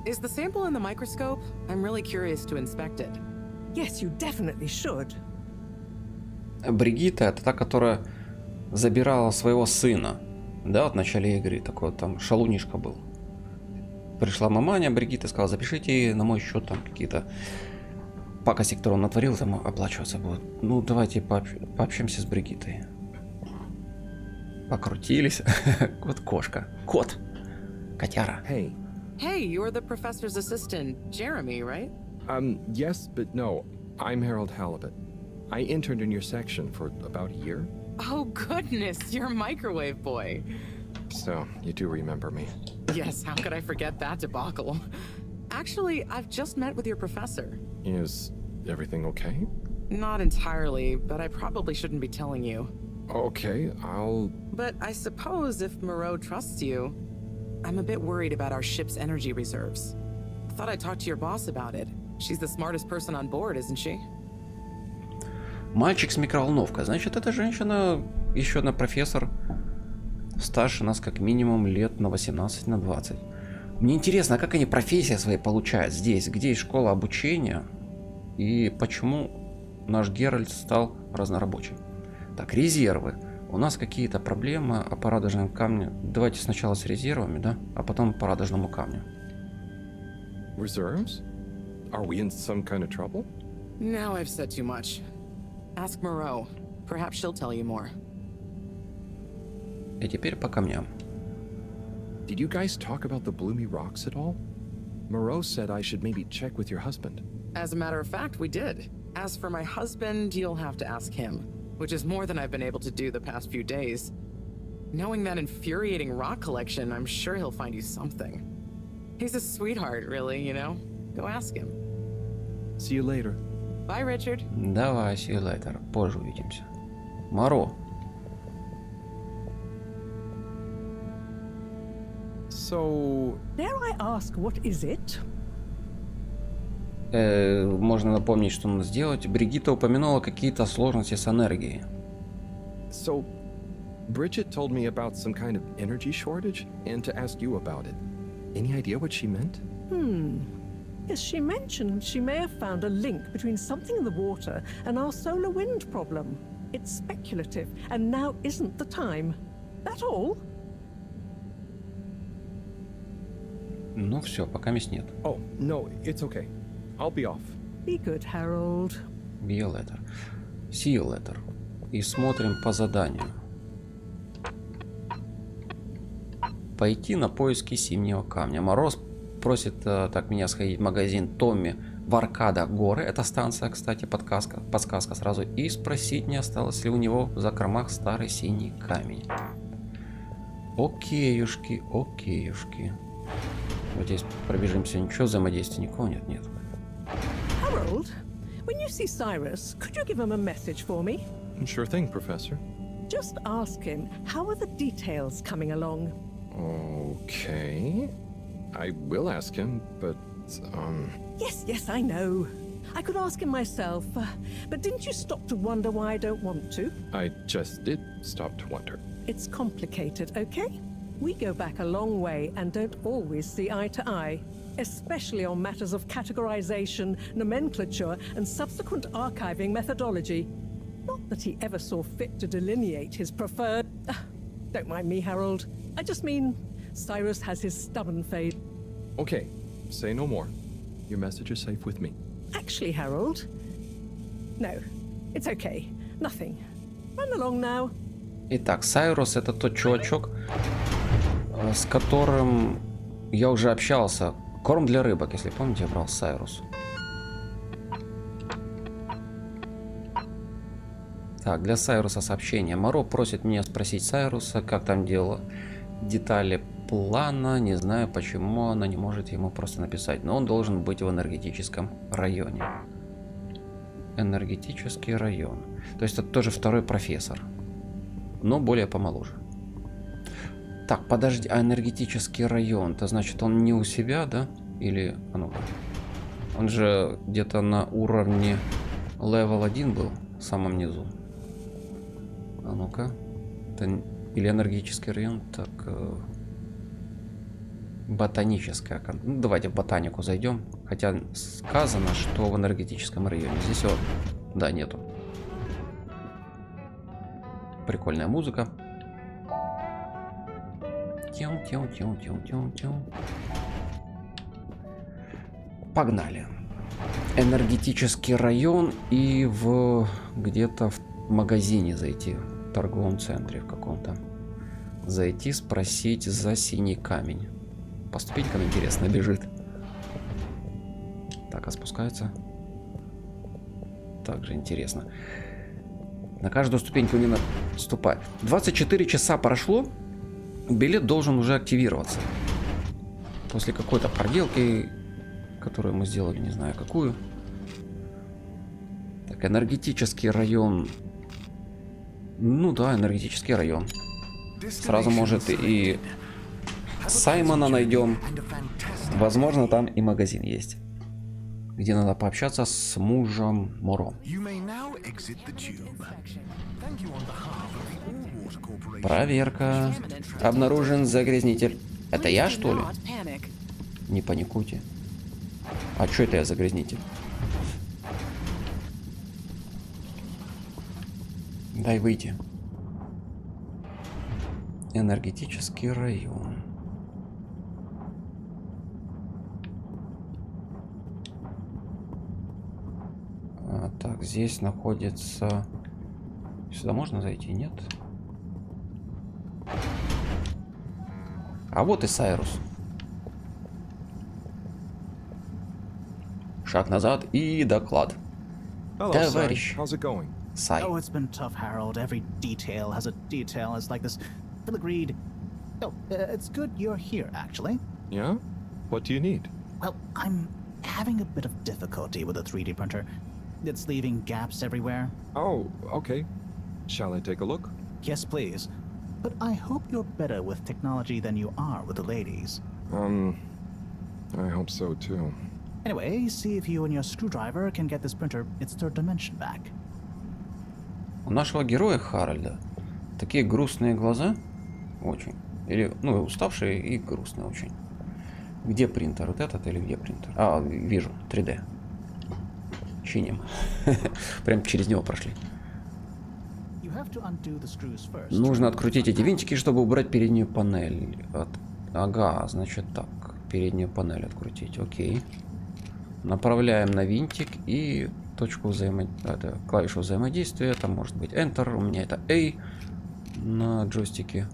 Is the sample in the microscope? I'm really curious to inspect it. Yes, you definitely should. Бригитта — это та, которая забирала своего сына. Да, вот в начале игры. Такой вот там шалунишка был. Пришла маманя Бригитта и сказала: запишите на мой счет там какие-то пакости, которые он натворил, там оплачиваться будут. Ну, давайте пообщаемся с Бригиттой. Покрутились. Вот кошка. Кот. Котяра. Hey. Hey, you're the professor's assistant, Jeremy, right? Yes, but no. I'm Harold Halibut. I interned in your section for about a year. Oh, goodness, you're microwave boy. So, you do remember me. Yes, how could I forget that debacle? Actually, I've just met with your professor. Is everything okay? Not entirely, but I probably shouldn't be telling you. Okay, I'll... But I suppose if Moreau trusts you, I'm a bit worried about our ship's energy reserves. I thought I'd talk to your boss about it. She's the smartest person on board, isn't she? Мальчик с микроволновкой. Значит, эта женщина, еще одна профессор, старше нас как минимум лет на 18, на 20. Мне интересно, а как они профессии свои получают здесь? Где есть школа обучения? И почему наш Геральт стал разнорабочим? Так, резервы. У нас какие-то проблемы по радужному камню. Давайте сначала с резервами, да? А потом по радужному камню. Reserves? Are we in some kind of trouble? Now I've said too much. Ask Moreau. Perhaps she'll tell you more. И теперь по камням. Did you guys talk about the bloomy rocks at all? Moreau said I should maybe check with your husband. As a matter of fact, we did. As for my husband, you'll have to ask him, which is more than I've been able to do the past few days. Knowing that infuriating rock collection, I'm sure he'll find you something. He's a sweetheart, really, you know? Go ask him. See you later. Bye, Richard. Давай, see you later. Позже увидимся. Моро. So... Dare I ask, what is it? Можно напомнить, что надо сделать. Бригитта упомянула какие-то сложности с энергией. So, Bridget told me about some kind of energy shortage and to ask you about it. Any idea what she meant? Yes, she mentioned she may have found a link between something in the water and our solar wind problem. It's speculative, and now isn't the time. That all? Ну все, пока мест нет. Oh, no, it's okay. I'll be off. Be good, Harold. Be you later. See you later. И смотрим по заданию. Пойти на поиски синего камня. Мороз просит так меня сходить в магазин Томми в Аркада горы. Это станция, кстати, подсказка сразу. И спросить, не осталось ли у него в закромах старый синий камень. Окейушки, окейушки. Вот здесь пробежимся. Ничего, взаимодействия никого нет, нет. Harold, when you see Cyrus, could you give him a message for me? Sure thing, Professor. Just ask him, how are the details coming along? Okay. I will ask him, but, Yes, I know. I could ask him myself, but didn't you stop to wonder why I don't want to? I just did stop to wonder. It's complicated, okay? We go back a long way and don't always see eye to eye. especially on matters of categorization, nomenclature, and subsequent archiving methodology. Not that he ever saw fit to delineate his preferred... Don't mind me, Harold. I just mean Cyrus has his stubborn fate. Okay, say no more. Your message is safe with me. Actually, Harold... No, it's okay. Nothing. Run along now. Итак, Сайрус — это тот чувачок, с которым я уже общался. Корм для рыбок, если помните, я брал Сайрус. Так, для Сайруса сообщение. Моро просит меня спросить Сайруса, как там дело. Детали плана, не знаю, почему она не может ему просто написать. Но он должен быть в энергетическом районе. Энергетический район. То есть это тоже второй профессор. Но более помоложе. Так, подожди, а энергетический район, это значит он не у себя, да? Или, а ну-ка. Он же где-то на уровне level 1 был, в самом низу. А ну-ка. Или энергетический район, так... Ботаническая. Ну, давайте в ботанику зайдем. Хотя сказано, что в энергетическом районе. Здесь вот, да, нету. Прикольная музыка. Погнали. Энергетический район и в где-то в магазине зайти. В торговом центре в каком-то. Зайти, спросить за синий камень. По ступенькам, интересно, бежит. Так, а спускается. Также интересно. На каждую ступеньку не наступай. 24 часа прошло. Билет должен уже активироваться. После какой-то проделки, которую мы сделали, не знаю какую. Так, энергетический район. Ну да, энергетический район. Сразу может и Саймона найдем. Возможно, там и магазин есть, где надо пообщаться с мужем Моро. Проверка. Обнаружен загрязнитель. Это я, что ли? Не паникуйте. А что это я загрязнитель? Дай выйти. Энергетический район. Так, здесь находится... Сюда можно зайти? Нет? А вот и Сайрус. Шаг назад и доклад. Товарищ. Сай. Oh, it's been tough, Harold. Every detail has a detail. It's like this filigreed. Oh, it's good you're here, actually. Yeah? What do you need? Well, I'm having a bit of difficulty with the 3D printer. It's leaving gaps everywhere. Oh, okay. Shall I take a look? Yes, please. But I hope you're better with technology than you are with the ladies. I hope so too. Anyway, see if you and your screwdriver can get this printer its third dimension back. У нашего героя Харольда такие грустные глаза. Очень. Или, ну, уставшие и грустные очень. Где принтер? Вот этот или где принтер? А, вижу. 3D. Чиним. Прям через него прошли. Нужно открутить эти винтики, чтобы убрать переднюю панель. Ага, значит так. Переднюю панель открутить. Окей. Направляем на винтик и точку взаимодействия. Клавишу взаимодействия. Это может быть Enter. У меня это A на джойстике.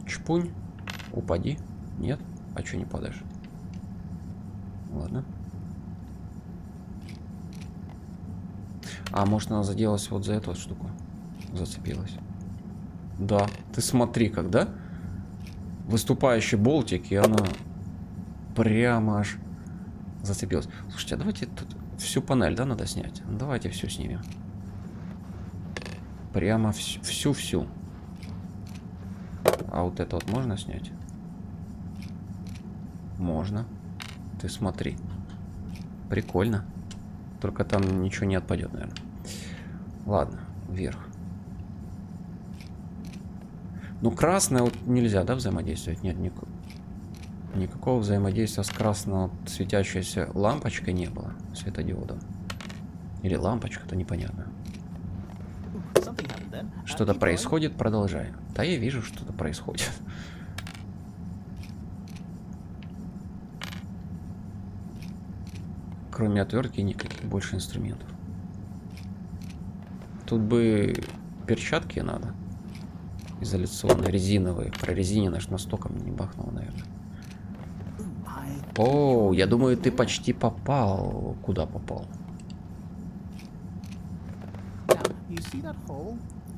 Чпунь. Упади. Нет? А что не падаешь? Ладно. А может она заделась вот за эту вот штуку? Зацепилась. Да. Ты смотри, когда выступающий болтик, и она прямо аж зацепилась. Слушайте, а давайте тут всю панель, да, надо снять? Давайте всю снимем. Прямо всю-всю. А вот это вот можно снять? Можно. Ты смотри. Прикольно. Только там ничего не отпадет, наверное. Ладно, вверх. Ну, красное вот нельзя, да, взаимодействовать? Нет, Никакого взаимодействия с красно светящейся лампочкой не было, светодиодом. Или лампочка, то непонятно. Что-то происходит, продолжай. Да, я вижу, что-то происходит. Кроме отвертки никаких больше инструментов. Тут бы перчатки надо. Изоляционные, резиновые. Прорезиненные, аж настолько не бахнуло, наверное. О, я думаю, ты почти попал. Куда попал?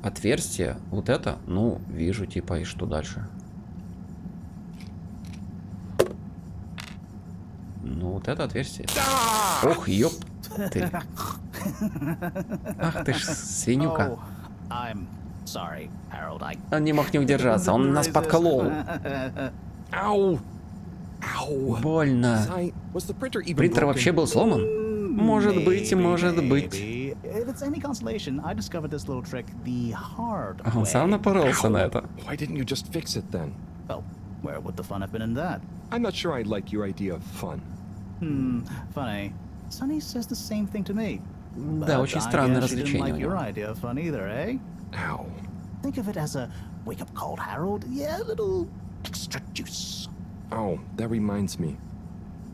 Отверстие, вот это, ну, вижу, типа, и что дальше? Ну, вот это отверстие. Ох, ёп ты. Ах ты ж, свинюка. Он не мог не удержаться, он нас подколол. Ow! Больно. Принтер вообще был сломан? Может быть, может быть. Он сам напоролся на это. Why didn't you just fix it then? Well, where would the fun have been in that? I'm not sure I like your idea of fun. Funny. Sonny says the same thing to me. Да, очень странное развлечение у него. Ow. Think of it as a wake-up call, Harold. Yeah, a little extra juice. Oh, that reminds me.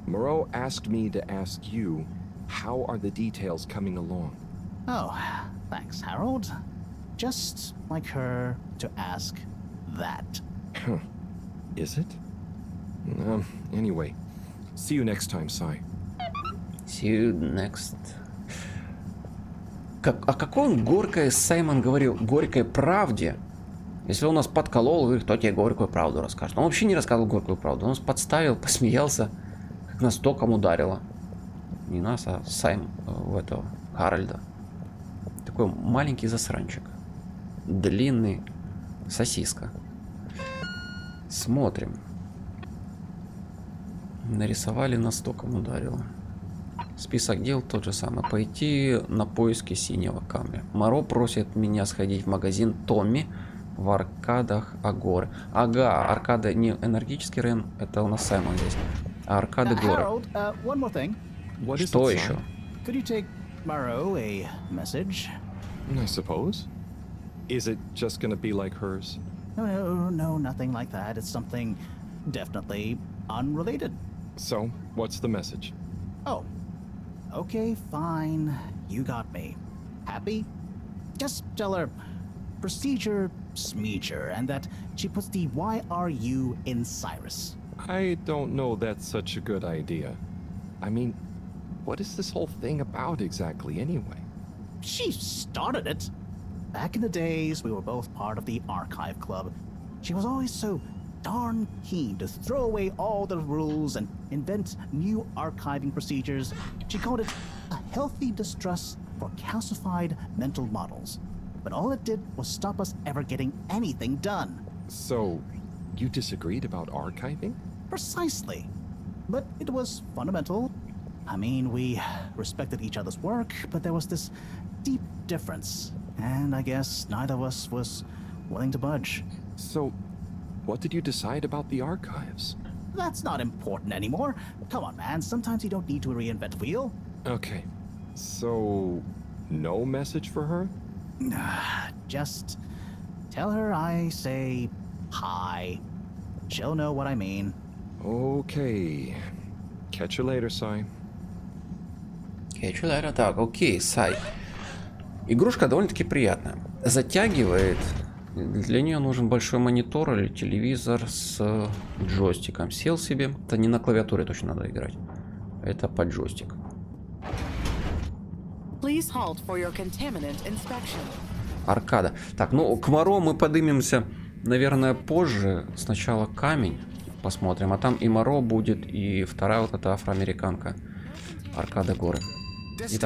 Moreau asked me to ask you, how are the details coming along? Oh, thanks, Harold. Just like her to ask that. Huh. Is it? Anyway, see you next time, Sai. See you next. О какой он горькой, Саймон говорил, горькой правде? Если он нас подколол, говорит, кто тебе горькую правду расскажет? Он вообще не рассказывал горькую правду. Он нас подставил, посмеялся, как нас током ударило. Не нас, а Сайм в этого Гарольда. Такой маленький засранчик. Длинный сосиска. Смотрим. Нарисовали, нас током ударило. Список дел тот же самый. Пойти на поиски синего камня. Моро просит меня сходить в магазин Томми в аркадах Агоры. Ага, аркада не энергический район, это у нас Саймон здесь. А аркады горы. Что еще? Could you take Moreau a message? I suppose. Is it just gonna be like hers? No, nothing like that. It's something definitely unrelated. So, what's the message? Oh, okay, fine. You got me. Happy? Just tell her procedure smeecher and that she puts the YRU in Cyrus. I don't know that's such a good idea. I mean, what is this whole thing about exactly anyway? She started it. Back in the days, we were both part of the archive club. She was always so darn keen to throw away all the rules and invent new archiving procedures. She called it a healthy distrust for calcified mental models. But all it did was stop us ever getting anything done. So, you disagreed about archiving? Precisely. But it was fundamental. I mean, we respected each other's work, but there was this deep difference. And I guess neither of us was willing to budge. So, what did you decide about the archives? That's not important anymore. Come on, man. Sometimes you don't need to reinvent the wheel. Okay. So, no message for her? Just tell her I say hi. She'll know what I mean. Okay. Catch you later, Sai. Catch you later. Так, окей, Сай. Игрушка довольно-таки приятная. Затягивает. Для нее нужен большой монитор или телевизор с джойстиком. Сел себе. Это не на клавиатуре точно надо играть. Это под джойстик. Please halt for your contaminant inspection. Аркада. Так, ну к Моро мы подымемся, наверное, позже. Сначала камень посмотрим, а там и Моро будет, и вторая вот эта афроамериканка. Аркада горы. И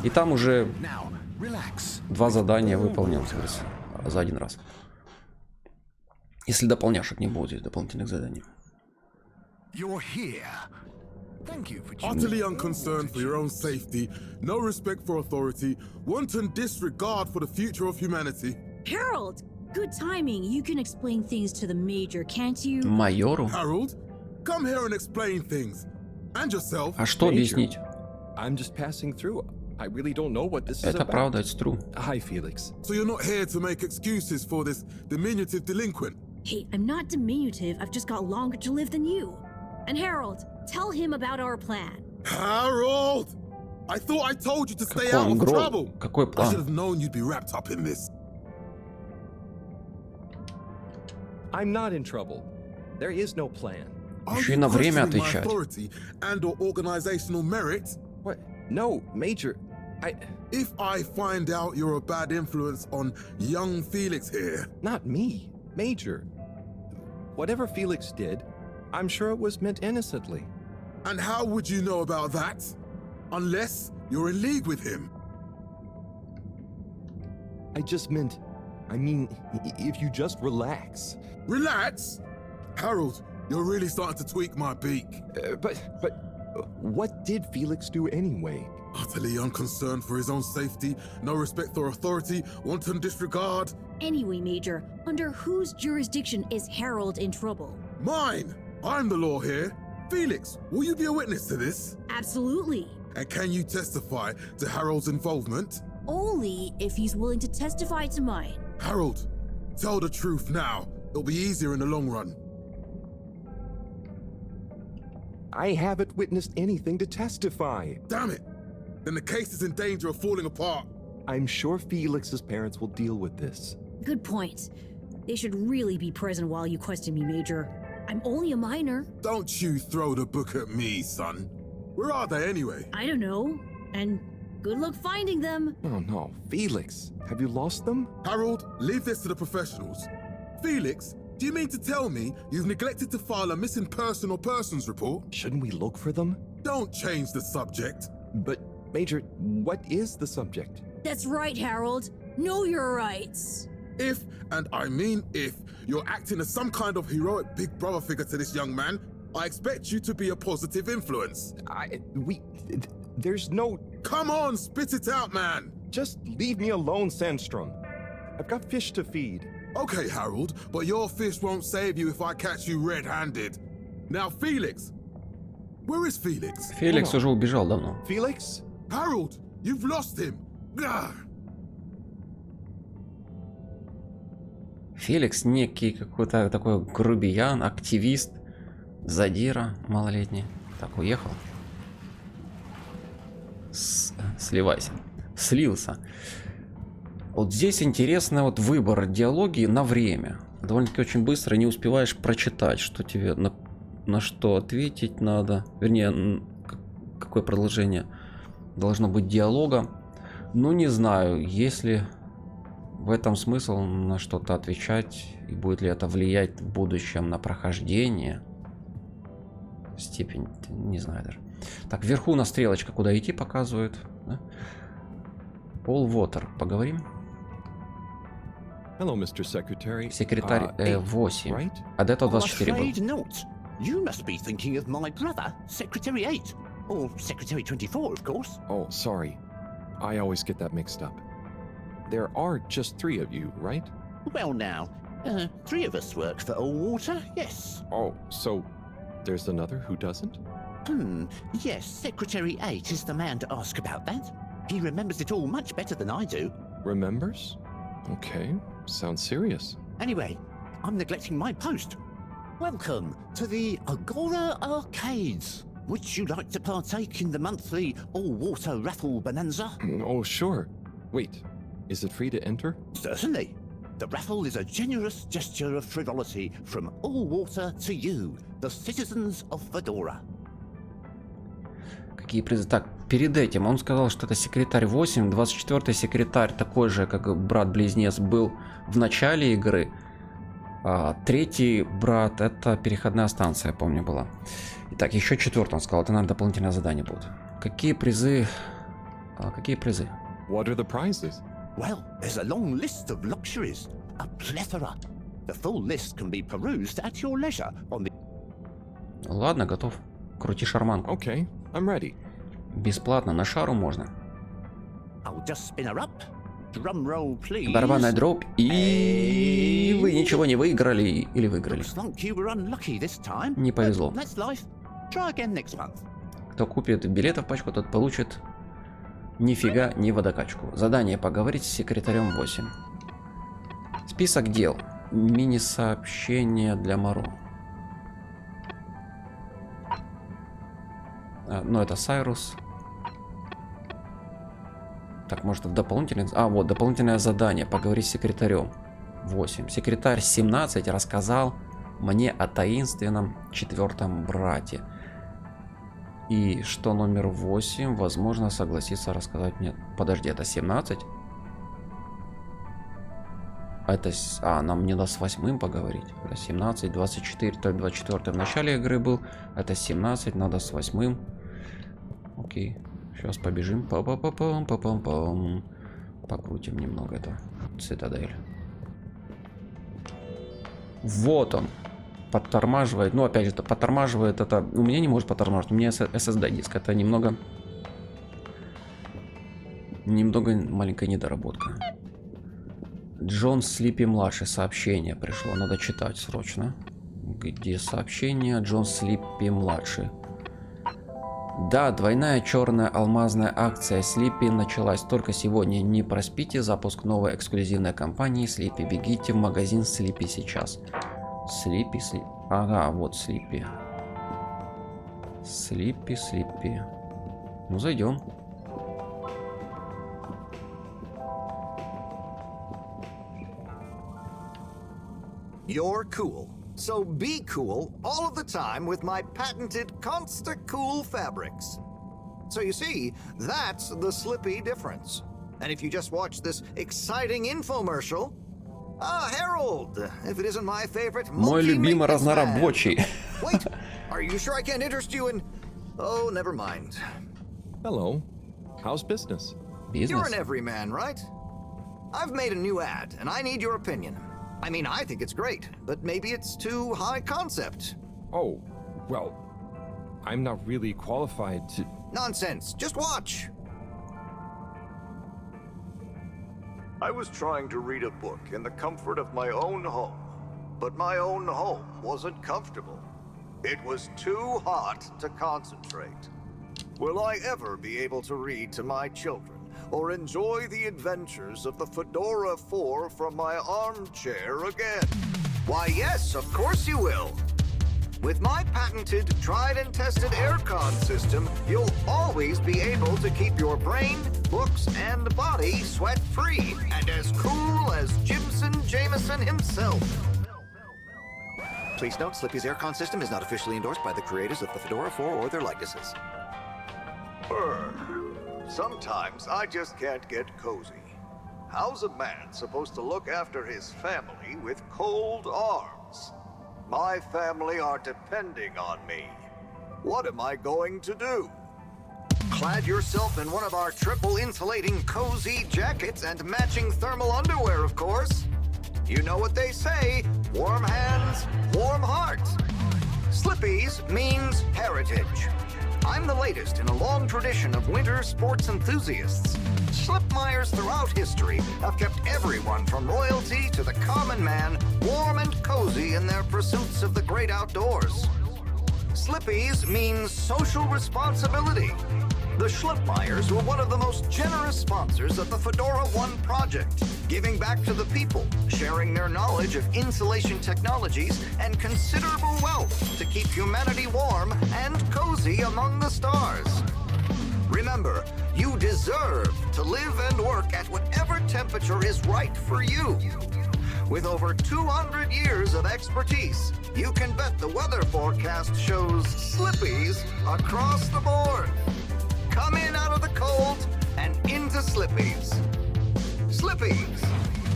там уже два задания выполнил за один раз. Если дополняшек не будет, дополнительных заданий. Utterly unconcerned for your own safety, no respect for authority, wanton disregard for the future of humanity. Harold! Good timing. You can explain things to the Major, can't you? Майору? Harold? Come here and explain things. And yourself. А что объяснить? I'm just passing through. I really don't know what this is Это about. правда, it's true. Hi, Felix. So you're not here to make excuses for this diminutive delinquent? Hey, I'm not diminutive. I've just got longer to live than you. And Harold, tell him about our plan. Harold! I thought I told you to stay Какой out он of гром? trouble. Какой I should план? have known you'd be wrapped up in this. I'm not in trouble. There is no plan. Are Еще и you на время questioning my отвечать. authority and/or organizational merit? What? No, Major. If I find out you're a bad influence on young Felix here. Not me. Major. Whatever Felix did, I'm sure it was meant innocently. And how would you know about that? Unless you're in league with him. I mean, if you just relax. Relax? Harold, you're really starting to tweak my beak. But what did Felix do anyway? Utterly unconcerned for his own safety, no respect for authority, wanton disregard. Anyway, Major, under whose jurisdiction is Harold in trouble? Mine! I'm the law here. Felix, will you be a witness to this? Absolutely. And can you testify to Harold's involvement? Only if he's willing to testify to mine. Harold, tell the truth now. It'll be easier in the long run. I haven't witnessed anything to testify. Damn it! Then the case is in danger of falling apart. I'm sure Felix's parents will deal with this. Good point. They should really be present while you question me, Major. I'm only a minor. Don't you throw the book at me, son. Where are they anyway? I don't know. And good luck finding them. Oh no, Felix, have you lost them? Harold, leave this to the professionals. Felix, do you mean to tell me you've neglected to file a missing person or persons report? Shouldn't we look for them? Don't change the subject. But, Major, what is the subject? That's right, Harold. Know your rights. If, and I mean if, you're acting as some kind of heroic big brother figure to this young man, I expect you to be a positive influence. There's no... Come on, spit it out, man! Just leave me alone, Sandstrom. I've got fish to feed. Okay, Harold, but your fish won't save you if I catch you red-handed. Now, Felix! Where is Felix? Феликс уже убежал давно. Felix? Harold, you've lost him! Gah! Феликс некий какой-то такой грубиян, активист, задира малолетний. Так, уехал. Сливайся. Слился. Вот здесь интересный вот выбор диалоги на время. Довольно-таки очень быстро не успеваешь прочитать, что тебе на что ответить надо. Вернее, какое продолжение должно быть диалога. Ну, не знаю, есть ли в этом смысл на что-то отвечать, и будет ли это влиять в будущем на прохождение. Степень, не знаю даже. Так, вверху на стрелочка, куда идти, показывает. Да? Пол Вотер, поговорим. Hello, Mr. Secretary. Секретарь 8. Right? А до этого I'm 24 был. afraid not. You must be thinking of my brother, Secretary 8. Or Secretary 24, of course. Oh, sorry. I always get that mixed up. There are just 3 of you, right? Well now, 3 of us work for Allwater, yes. Oh, so there's another who doesn't? Yes, Secretary 8 is the man to ask about that. He remembers it all much better than I do. Remembers? Okay, sounds serious. Anyway, I'm neglecting my post. Welcome to the Agora Arcades. Would you like to partake in the monthly all-water raffle bonanza? Oh, sure. Wait, is it free to enter? Certainly. The raffle is a generous gesture of frivolity from Allwater to you, the citizens of Fedora. Какие призы? Так, перед этим он сказал, что это секретарь 8, 24-й секретарь, такой же, как брат-близнец, был в начале игры. А 3-й брат, это переходная станция, я помню, была. Итак, еще 4-й он сказал, это, наверное, дополнительное задание будет. Какие призы? Какие призы? What are the prizes? Well, there's a long list of luxuries, a plethora. The full list can be perused at your leisure on the... Ладно, готов. Крути шарманку. Okay, I'm ready. Бесплатно, на шару можно. I'll just spin her up. Drum roll, please. Барабанная дробь, и вы ничего не выиграли или выиграли. Looks like you were unlucky this time. Не повезло. But that's life. Try again next month. Кто купит билеты в пачку, тот получит нифига не водокачку. Задание: поговорить с секретарем 8. Список дел. Мини-сообщение для Моро. Ну, это Сайрус. Так, может, это дополнительное... вот, дополнительное задание. Поговорить с секретарем. 8. Секретарь 17 рассказал мне о таинственном 4-м брате. И что номер 8, возможно, согласится рассказать мне... Подожди, это 17? Это... нам не даст с 8 поговорить. Это 17, 24, то 24 в начале игры был. Это 17, надо с 8. Окей. Сейчас побежим. Па-па-па-пам-па-пам-пам. Покрутим немного эту цитадель. Вот он. Подтормаживает. Ну, опять же, это подтормаживает. Это у меня не может подтормаживать. У меня SSD диск. Это немного маленькая недоработка. Джон Слипи младший. Сообщение пришло. Надо читать срочно. Где сообщение? Джон Слипи младший. Да, двойная черная алмазная акция Слипи началась только сегодня. Не проспите запуск новой эксклюзивной кампании Слипи. Бегите в магазин Слипи сейчас. Слипи. Ага, вот Слипи. Слипи. Ну, зайдем. You're cool. So be cool all of the time with my patented Consta Cool fabrics. So you see, that's the Slippy difference. And if you just watch this exciting infomercial... Harold, if it isn't my favorite... Мой любимый разнорабочий. Wait, are you sure I can't interest you in... Oh, never mind. Hello. How's business? You're an everyman, right? I've made a new ad, and I need your opinion. I mean, I think it's great, but maybe it's too high concept. Oh, well, I'm not really qualified to... Nonsense, just watch. I was trying to read a book in the comfort of my own home, but my own home wasn't comfortable. It was too hot to concentrate. Will I ever be able to read to my children? Or enjoy the adventures of the Fedora 4 from my armchair again? Why, yes, of course you will. With my patented, tried and tested aircon system, you'll always be able to keep your brain, books, and body sweat-free and as cool as Jimson Jameson himself. Please note, Slippy's aircon system is not officially endorsed by the creators of the Fedora 4 or their likenesses. Sometimes I just can't get cozy. How's a man supposed to look after his family with cold arms? My family are depending on me. What am I going to do? Clad yourself in one of our triple insulating cozy jackets and matching thermal underwear, of course. You know what they say, warm hands, warm hearts. Slippies means heritage. I'm the latest in a long tradition of winter sports enthusiasts. Slipmeyers throughout history have kept everyone from royalty to the common man warm and cozy in their pursuits of the great outdoors. Slippies means social responsibility. The Schlipmeyers were one of the most generous sponsors of the Fedora 1 project, giving back to the people, sharing their knowledge of insulation technologies and considerable wealth to keep humanity warm and cozy among the stars. Remember, you deserve to live and work at whatever temperature is right for you. With over 200 years of expertise, you can bet the weather forecast shows Slippies across the board. Come in out of the cold and into Slippies. Slippies.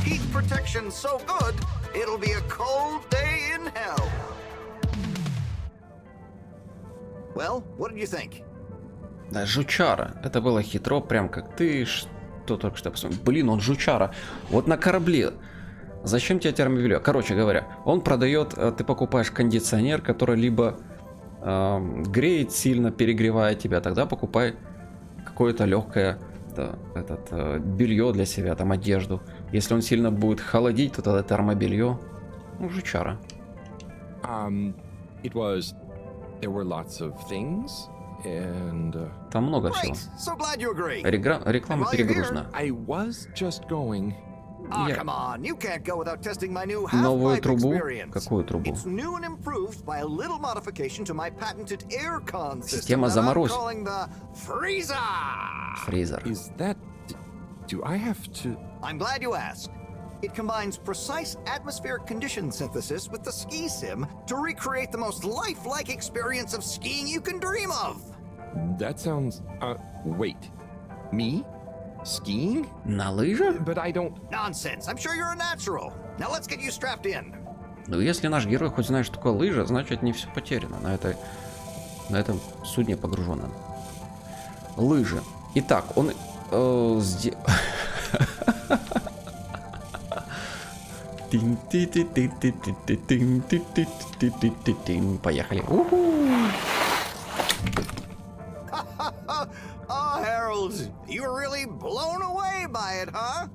Heat protection so good, it'll be a cold day in hell. Well, what did you think? Да, жучара. Это было хитро, прям как ты, что только что посмотрел. Блин, он жучара. Вот на корабле. Зачем тебе термобелье? Короче говоря, он продает, ты покупаешь кондиционер, который либо греет сильно, перегревает тебя, тогда покупай какое-то легкое белье для себя, там одежду. Если он сильно будет холодить, то тогда термобелье. Ну, жучара. There were lots of things, and там много всего. So glad you agree. Реклама перегружена. I was just going. Come on, you can't go without testing my new Новую half-pipe трубу? experience. Какую трубу? It's new and improved by a little modification to my patented aircon system Система that I'm заморозь. calling the freezer. Фризер. Is that? Do I have to? I'm glad you asked. It combines precise atmospheric condition synthesis with the ski sim to recreate the most lifelike experience of skiing you can dream of. That sounds. Wait. Me? Skiing? На лыжах? But I don't. Nonsense. I'm sure you're a natural. Now let's get you strapped in. Ну, если наш герой хоть знает, что такое лыжа, значит не все потеряно на этом судне погруженном. Лыжи. Итак, он поехали. Oh, Harold, you were really blown away by it, huh?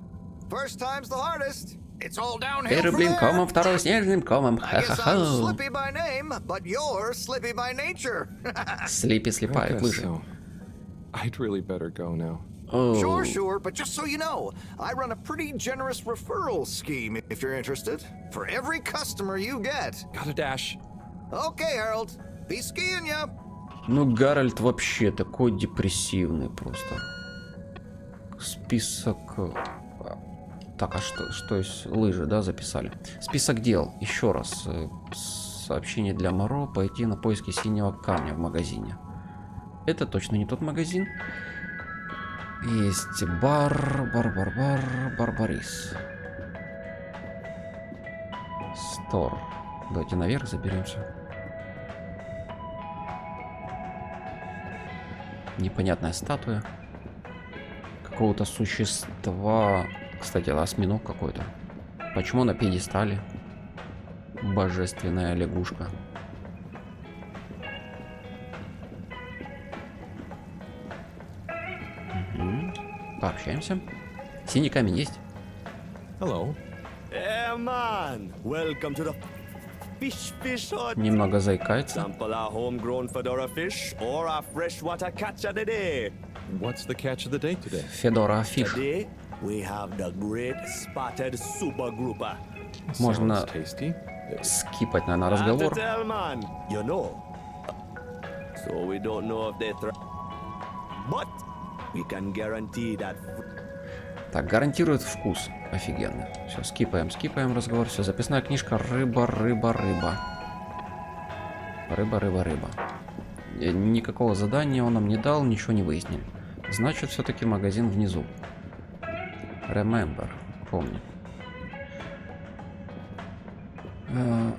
First time's the hardest. It's all downhill from Первым there. комом, второй снежным комом. I guess I'm Slippy by name, but you're Slippy by nature. Слипи слепает лыжи. So. I'd really better go now. Sure, but just so you know, I run a pretty generous referral scheme if you're interested. For every customer you get. Gotta dash. Okay, Harold, be skiing ya. Ну, Гарольд вообще такой депрессивный просто. Список... Так, а что есть? Лыжи, да, записали? Список дел. Еще раз. Сообщение для Моро. Пойти на поиски синего камня в магазине. Это точно не тот магазин. Есть Барбарис. Стор. Давайте наверх заберемся. Непонятная статуя какого-то существа. Кстати, осьминог какой-то. Почему на пьедестале? Божественная лягушка. Пообщаемся. Синий камень есть? Hello. Hey man, welcome to the fish hut. Немного заикается. Sample a homegrown fedora fish or a freshwater catch of the day. What's the catch of the day today? Федора фиш. Today we have the great spotted super grouper. Можно Sounds tasty. скипать, наверное, разговор. Tell man, you know. So we don't know if they but we can guarantee that. Так, гарантирует вкус. Офигенно. Все, скипаем разговор. Все, записная книжка. Рыба. Никакого задания он нам не дал, ничего не выяснили. Значит, все-таки магазин внизу. Remember. Помни.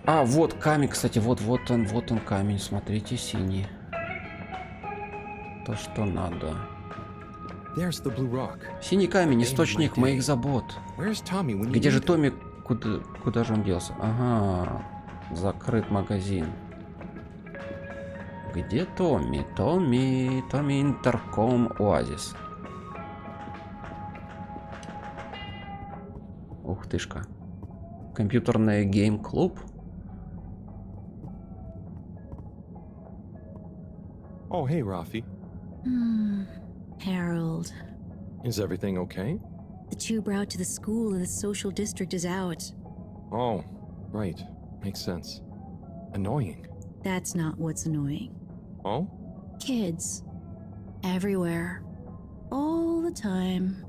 А, вот камень, кстати. Вот он камень. Смотрите, синий. То, что надо. There's the blue rock. Синий камень, источник моих забот. Where's Tommy when you Где же need him? Томми? Куда же он делся? Ага, закрыт магазин. Где Томми? Томми Интерком Оазис. Ух тышка. Компьютерный гейм-клуб. Oh, hey, Rafi. Harold. Is everything okay? The tube route to the school in the social district is out. Oh, right. Makes sense. Annoying. That's not what's annoying. Oh? Kids. Everywhere. All the time.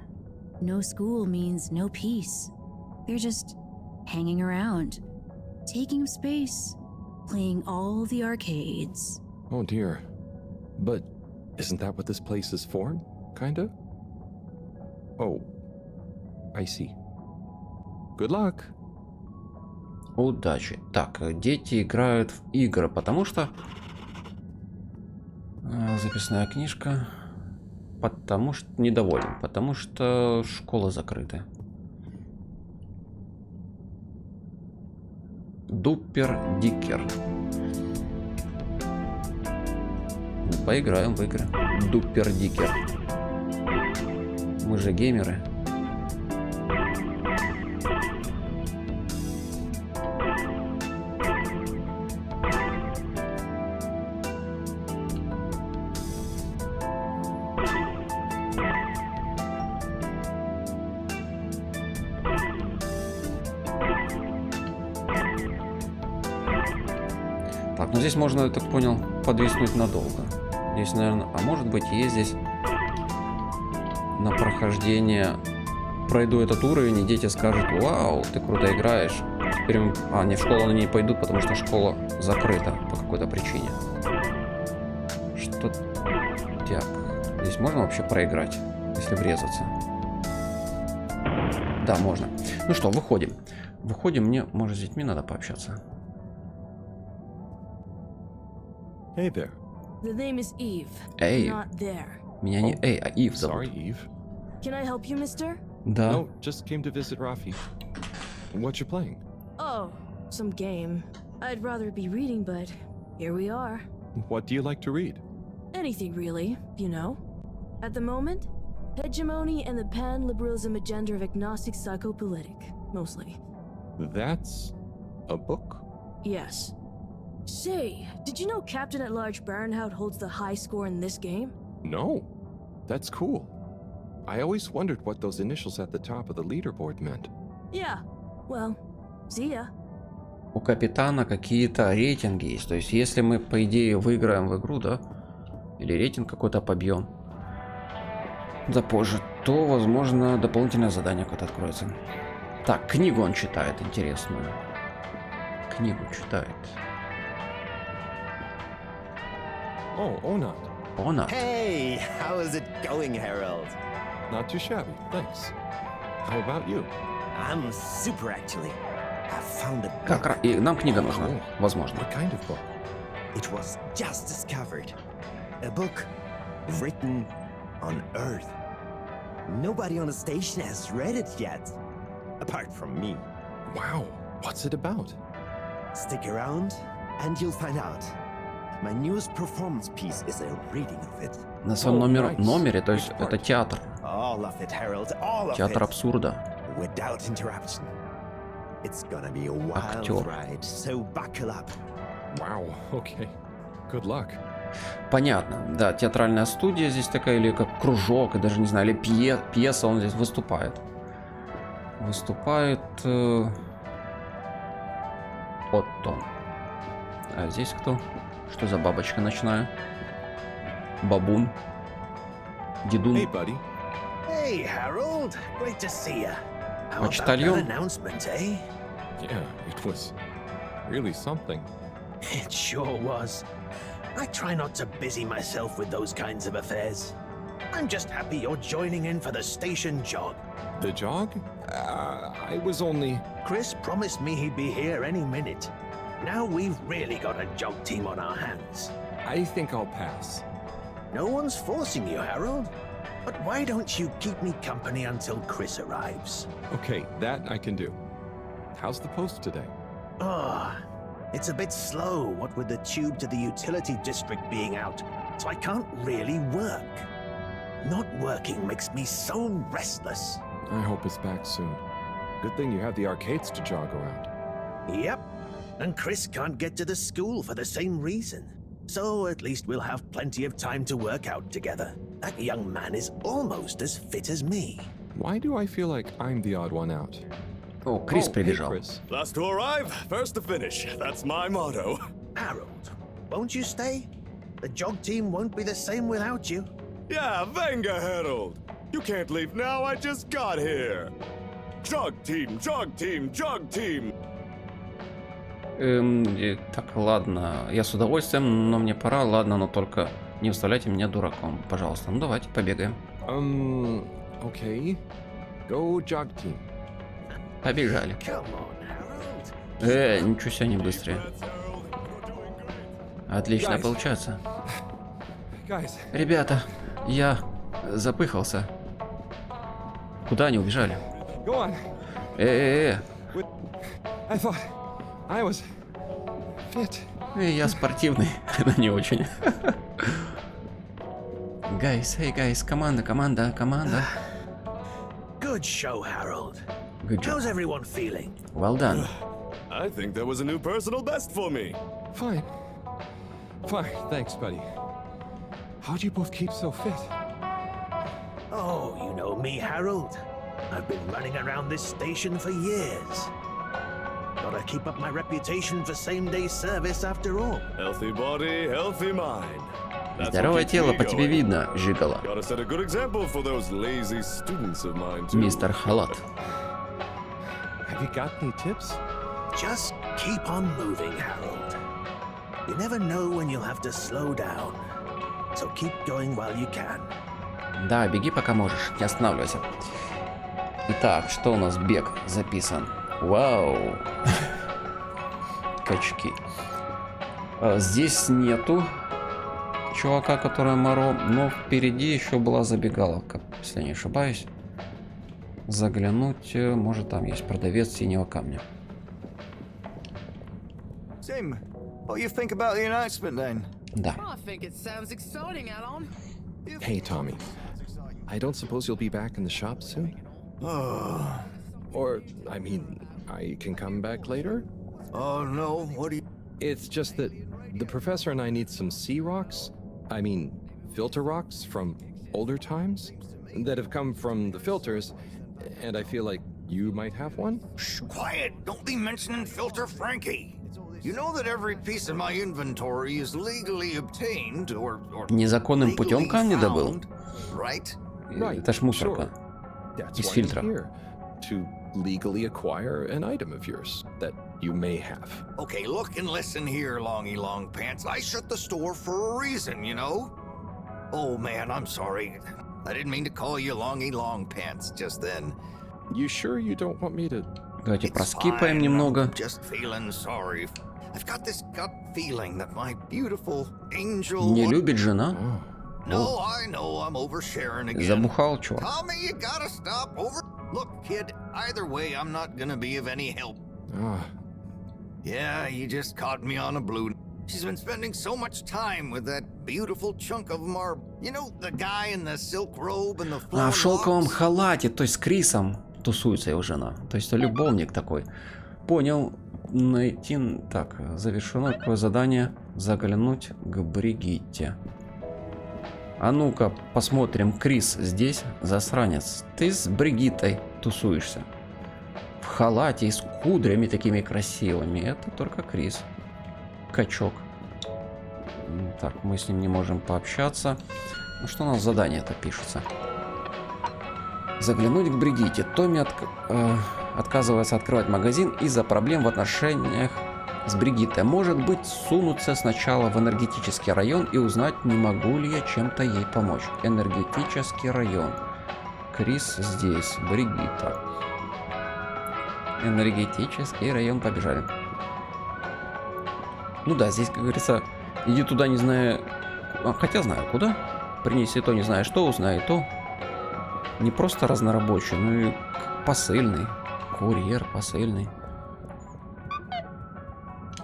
No school means no peace. They're just hanging around, taking up space, playing all the arcades. Oh dear. But isn't that what this place is for? Kinda? Oh. I see. Good luck. Удачи. Так, дети играют в игры, потому что... Записная книжка. Потому что... Недоволен. Потому что школа закрыта. Дупер-дикер. Поиграем в игры. Дупер-дикер. Мы же геймеры. Так, ну здесь можно, я так понял, подвиснуть надолго. Здесь, наверное, а может быть, есть здесь на прохождение. Пройду этот уровень, и дети скажут: вау, ты круто играешь. Теперь не, в школу они не пойдут, потому что школа закрыта по какой-то причине. Что? Так, здесь можно вообще проиграть, если врезаться? Да, можно. Ну что, выходим. Выходим, мне, может, с детьми надо пообщаться. Hey there. The name is Eve. Эй. Not there. Меня не Эй, а Ив зовут. Sorry, Eve. Can I help you, mister? Да. No, just came to visit Rafi. What you playing? Oh, some game. I'd rather be reading, but here we are. What do you like to read? Anything really, you know. At the moment, hegemony and the pan-liberalism agenda of agnostic psychopolitic, mostly. That's a book? Yes. Say, did you know Captain at Large Baronhout holds the high score in this game? No. That's cool. I always wondered what those initials at the top of the leaderboard meant. Yeah. Well, see ya. У капитана какие-то рейтинги есть. То есть, если мы, по идее, выиграем в игру, да, или рейтинг какой-то побьем, да позже, то, возможно, дополнительное задание какое-то откроется. Так, книгу он читает интересную. Книгу читает. Oh, Onat. Onat. Hey, how is it going, Harold? Not too shabby, thanks. How about you? I'm super, actually. I found a book. Как раз. И нам книга нужна, возможно. What kind of book? It was just discovered. A book written on Earth. Nobody on the station has read it yet, apart from me. Wow, what's it about? Stick around, and you'll find out. My newest performance piece is a reading of it. На своем номере, то есть это театр. All of it, Harold, all of Театр it. абсурда. Without interruption. It's gonna be a wild Актер. ride, so buckle up. Wow, okay. Good luck. Понятно. Да, театральная студия здесь такая, или как кружок, и даже не знаю, или пьеса, он здесь выступает. Выступает Отто. А здесь кто? Что за бабочка ночная? Бабун. Дедун. Hey, buddy. Hey, Harold. Great to see you. How about that Почтальон. announcement, eh? Yeah, it was really something. It sure was. I try not to busy myself with those kinds of affairs. I'm just happy you're joining in for the station jog. The jog? I was only... Chris promised me he'd be here any minute. Now we've really got a jog team on our hands. I think I'll pass. No one's forcing you, Harold. But why don't you keep me company until Chris arrives? Okay, that I can do. How's the post today? Oh, it's a bit slow, what with the tube to the utility district being out, so I can't really work. Not working makes me so restless. I hope it's back soon. Good thing you have the arcades to jog around. Yep, and Chris can't get to the school for the same reason. So at least we'll have plenty of time to work out together. That young man is almost as fit as me. Why do I feel like I'm the odd one out? О, Крис прибежал. Hey, Chris. Last to arrive, first to finish. That's my motto. Harold, won't you stay? The jog team won't be the same without you. Yeah, venga, Harold. You can't leave now, I just got here. Jog team, jog team, jog team. Так, ладно. Я с удовольствием, но мне пора. Ладно, но только не выставляйте меня дураком. Пожалуйста. Ну, давайте, побегаем. Okay. Go jog team. Побежали. Come on, Harold. Ничего себе, они быстрее. Отлично Guys. получается. Guys. Ребята, я запыхался. Куда они убежали? Go on. I thought I was fit. Я спортивный, но не очень. Гайс, команда. Good show, Harold. Good job. How's everyone feeling? Well done. I think that was a new personal best for me. Fine. Fine, thanks, buddy. How'd you both keep so fit? Oh, you know me, Harold. I've been running around this station for years. Gotta keep up my reputation for same-day service after all. Healthy body, healthy mind. That's Здоровое what keeps тело me по тебе going. видно, Жигало. Gotta set a good example for those lazy students of mine too. Мистер Халат. Have you got any tips? Just keep on moving, Harold. You never know when you'll have to slow down. So keep going while you can. Да, беги пока можешь, не останавливайся. Итак, что у нас бег записан? Вау! Качки. Здесь нету чувака, который Моро, но впереди еще была забегаловка, если я не ошибаюсь. Заглянуть, может, там есть продавец синего камня. Tim, what do you think about the announcement then? Да. I think it sounds exciting, Alan. Hey, Tommy. I don't suppose you'll be back in the shop soon? Oh. Or, I mean, I can come back later? Oh no, what do you... It's just that the professor and I need some sea rocks. I mean, filter rocks from older times that have come from the filters, and I feel like you might have one? Shh, quiet! Don't be mentioning Filter Frankie. You know that every piece of my inventory is legally obtained or Незаконным путем камни добыл. right? Это ж мусорка. That's Из why I'm фильтра. here, to legally acquire an item of yours that you may have. Okay, look and listen here, Longy Long Pants. I shut the store for a reason, you know? Oh man, I'm sorry. I didn't mean to call you Longy Long Pants just then. You sure you don't want me to... Давайте It's проскипаем fine, немного. I'm just feeling sorry. I've got this gut feeling that my beautiful angel... Не любит жена? No, I know I'm oversharing again. Забухал, чувак. Tommy, you gotta stop over... Look, kid, either way, I'm not gonna be of any help. Ah, Yeah, you just caught me on a blue... She's been spending so much time with that beautiful chunk of marble. You know, the guy in the silk robe and the А flowing в шелковом locks? халате, то есть с Крисом тусуется его жена. То есть любовник такой. Понял. Найти... Так, завершено такое задание. Заглянуть к Бригитте. А ну-ка, посмотрим. Крис здесь, засранец. Ты с Бригиттой тусуешься. В халате и с кудрями такими красивыми. Это только Крис. Качок. Так, мы с ним не можем пообщаться. Ну что у нас задание-то пишется? Заглянуть к Бригитте. Томми отказывается открывать магазин из-за проблем в отношениях с Бригиттой. Может быть, сунуться сначала в энергетический район и узнать, не могу ли я чем-то ей помочь. Энергетический район. Крис здесь. Бригитта. Энергетический район. Побежали. Ну да, здесь, как говорится, иди туда, не зная... Хотя знаю куда. Принеси то, не знаю что, узнай то. Не просто разнорабочий, но и посыльный. Курьер посыльный.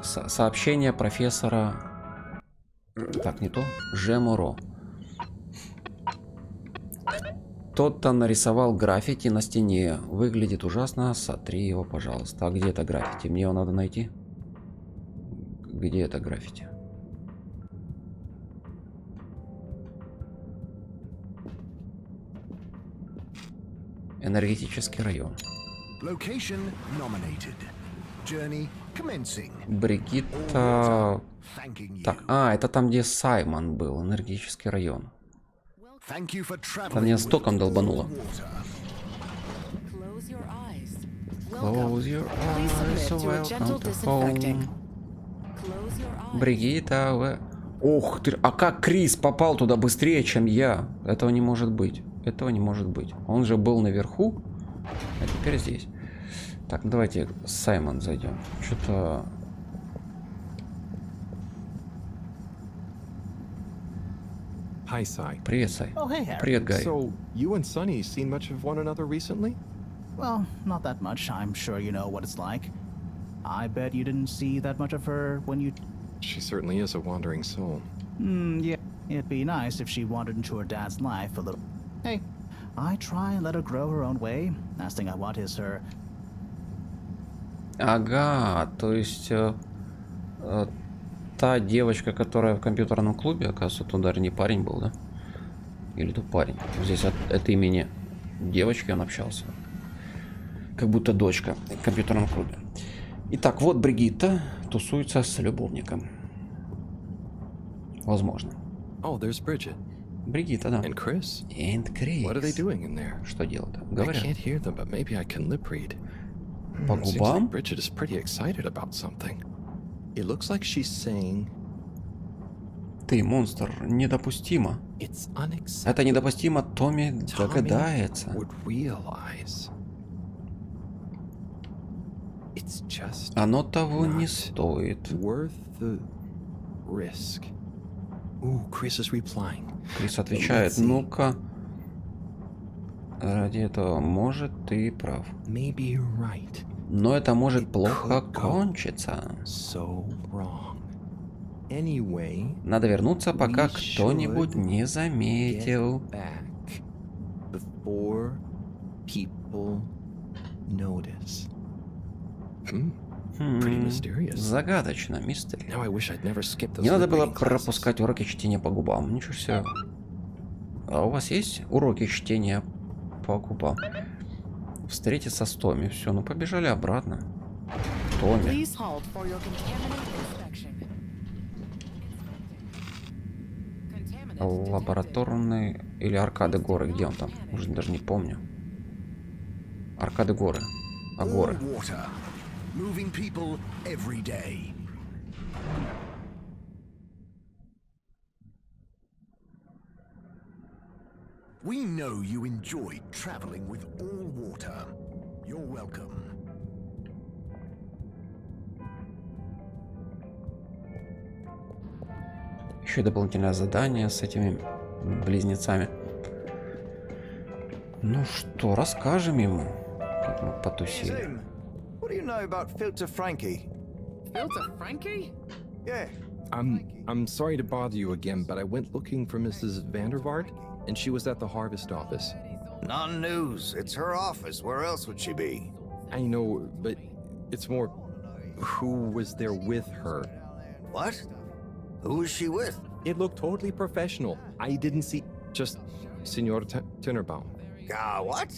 Сообщение профессора... Так, не то. Жемуро. Кто-то нарисовал граффити на стене. Выглядит ужасно. Сотри его, пожалуйста. А где это граффити? Мне его надо найти. Где это граффити? Энергетический район. Location nominated. Journey commencing. Бригитта... Так, это там, где Саймон был. Энергетический район. Там меня стоком долбануло. Close your eyes, welcome to home. Бригитта, Ох ты, а как Крис попал туда быстрее, чем я? Этого не может быть. Этого не может быть. Он же был наверху, а теперь здесь. Так, давайте Саймон зайдем. Что-то... hi, Sai. Привет, Сай. Oh, hey, Harry. Привет, Гай. So, you and Sunny seen much of one another recently? Well, not that much. I'm sure you know what it's like. I bet you didn't see that much of her when you... She certainly is a wandering soul. Yeah. It'd be nice if she wandered into her dad's life a little... Hey, I try and let her grow her own way. Last thing I want is her. Ага, то есть та девочка, которая в компьютерном клубе, оказывается, туда не парень был, да? Или то парень. Здесь от имени девочки он общался. Как будто дочка в компьютерном клубе. Итак, вот Бригитта тусуется с любовником. Возможно. Oh, there's Bridget. Бригитта, да. And Chris. And Chris. What are they doing in there? Что делают? I Говорят. can't hear them, but maybe I can lip read. По Seems губам? like Bridget is pretty excited about something. It looks like she's saying, Ты, монстр, недопустимо. it's unacceptable. Это недопустимо, Томми догадается. Would realize. It's just Оно того не not стоит. worth the risk. Ooh, Chris is replying. Крис отвечает, ну-ка. Ради этого, может, ты прав. Maybe you're right. Но это может It плохо could go кончиться. So wrong. Anyway, Надо вернуться, пока we кто-нибудь should не заметил. get back before people notice. Pretty mysterious. Загадочно, мистер. Now I wish I'd never skipped those Не надо lip было reading classes. пропускать уроки чтения по губам. Ничего себе. А у вас есть уроки чтения по губам? Встретиться с Томми. Все, ну побежали обратно. Томми. Please hold for your contaminant inspection. Лабораторный или аркады горы. Где он там? Уже даже не помню. Аркады горы. А горы. Water, moving people every day. We know you enjoy traveling with all water. You're welcome. Еще и дополнительное задание с этими близнецами. Ну что, расскажем ему, как мы потусили. What do you know about Filter Frankie? Filter Frankie? Yeah. I'm sorry to bother you again, but I went looking for Mrs. Vandervaart, and she was at the harvest office. Non-news. It's her office. Where else would she be? I know, but it's more who was there with her. What? Who was she with? It looked totally professional. I didn't see just Senor Tinnerbaum. What?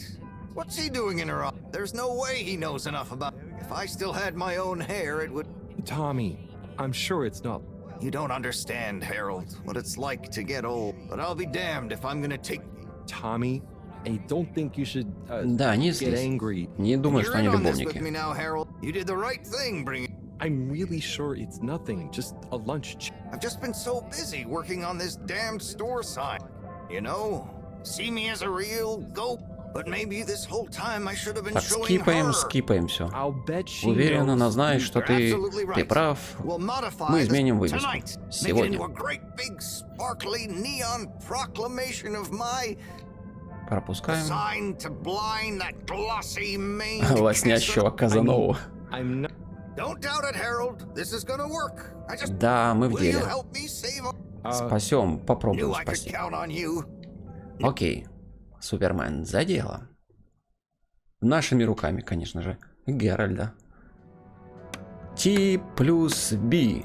What's he doing in her office? There's no way he knows enough about. If I still had my own hair, it would. Tommy, I'm sure it's not. You don't understand, Harold, what it's like to get old. But I'll be damned if I'm gonna take. Tommy, I don't think you should Да, не get злись. angry. Не думай, что они You're in on this with любовники. me now, Harold. You did the right thing, bringing. I'm really sure it's nothing, just a lunch. I've just been so busy working on this damned store sign. You know, see me as a real goat. But maybe this whole time I should have been Так, showing скипаем, her. скипаем все. I'll bet she Уверен, она knows. знает, что ты прав. We'll modify Мы this изменим вывеску. tonight. Make it Сегодня. into a great big sparkly neon proclamation of my Пропускаем. sign to blind that glossy main. Лоснящего Казанову. I'm not. Don't doubt it, Harold. This is gonna work. I just. Да, мы в Will деле. you help me save? Спасем, попробуем Knew I could спасти. count on you. Окей. Супермен, за дело. Нашими руками, конечно же. Гарольда. T плюс B.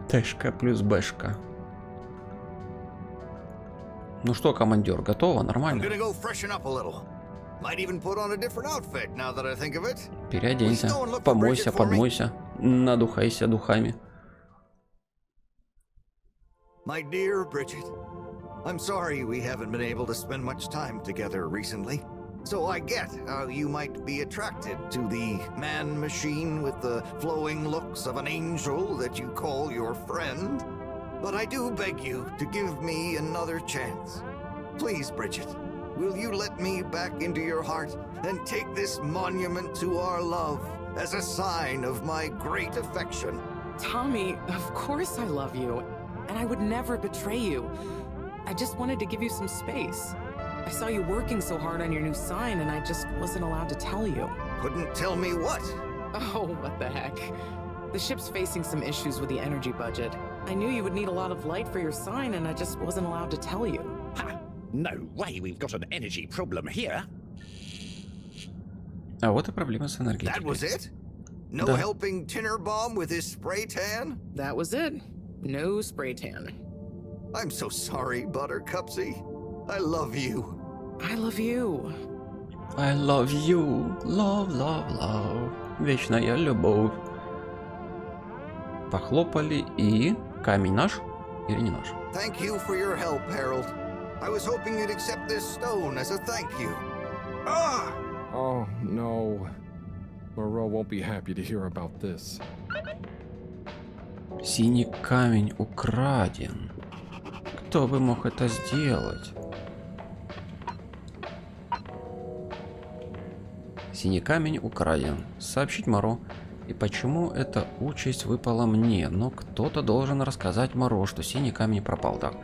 Тэшка плюс Бэшка. Ну что, командир, готово? I'm Нормально? gonna go freshen up a little. Might even put on a different outfit now that I think of it. Переоденься, Please go and look for помойся, Bridget for me. подмойся, надухайся духами. My dear Bridget, I'm sorry we haven't been able to spend much time together recently. So I get how you might be attracted to the man-machine with the flowing looks of an angel that you call your friend. But I do beg you to give me another chance. Please, Bridget, will you let me back into your heart and take this monument to our love as a sign of my great affection? Tommy, of course I love you, and I would never betray you. I just wanted to give you some space. I saw you working so hard on your new sign, and I just wasn't allowed to tell you. Couldn't tell me what? Oh, what the heck. The ship's facing some issues with the energy budget. I knew you would need a lot of light for your sign, and I just wasn't allowed to tell you. Ha! No way we've got an energy problem here. А вот и проблема с That энергетикой. was it? No Да. helping Tinnerbomb with his spray tan? That was it. No spray tan. I'm so sorry, Buttercupsy. I love you. I love you. I love you, love, love, love. Вечная любовь. Похлопали и... Камень наш или не наш? Thank you for your help, Harold. I was hoping you'd accept this stone as a thank you. Ah! Oh, no. Moreau won't be happy to hear about this. Синий камень украден. Кто бы мог это сделать? Синий камень украден. Сообщить Моро. И почему эта участь выпала мне? Но кто-то должен рассказать Моро, что синий камень пропал. Так.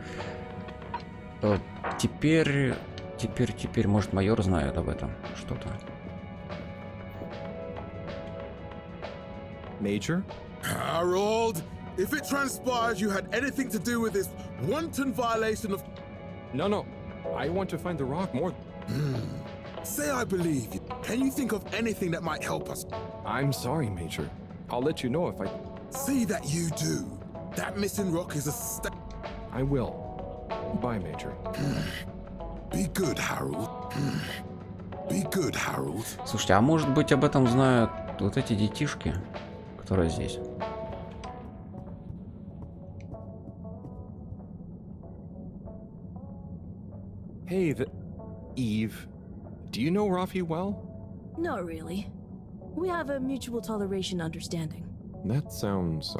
Теперь, может, майор знает об этом что-то. Major? Harold, if it transpires you had anything to do with this wanton violation of... No. I want to find the rock more... Say I believe you. Can you think of anything that might help us? I'm sorry, Major. I'll let you know if I... See that you do. That missing rock is a I will. Bye, Major. Be good, Harold. Be good, Harold. Слушайте, а может быть об этом знают вот эти детишки, которые здесь? Hey, Eve. Do you know Rafi well? Not really. We have a mutual toleration understanding. That sounds,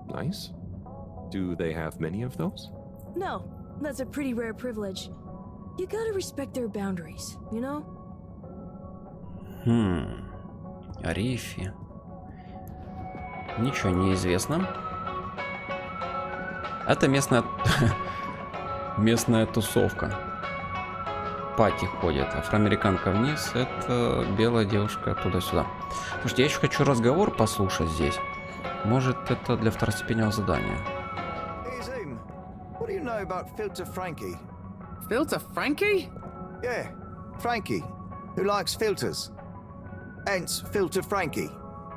nice. Do they have many of those? No, that's a pretty rare privilege. You gotta respect their boundaries, you know? Рифи. Ничего не известно. Это местная тусовка. Пати ходит. Афроамериканка вниз. Это белая девушка туда-сюда. Слушайте, я еще хочу разговор послушать здесь. Может, это для второстепенного задания. Hey, Zoom. What do you know about Filter Frankie? Filter Frankie? Yeah, Frankie, who likes filters. Hence, Filter Frankie.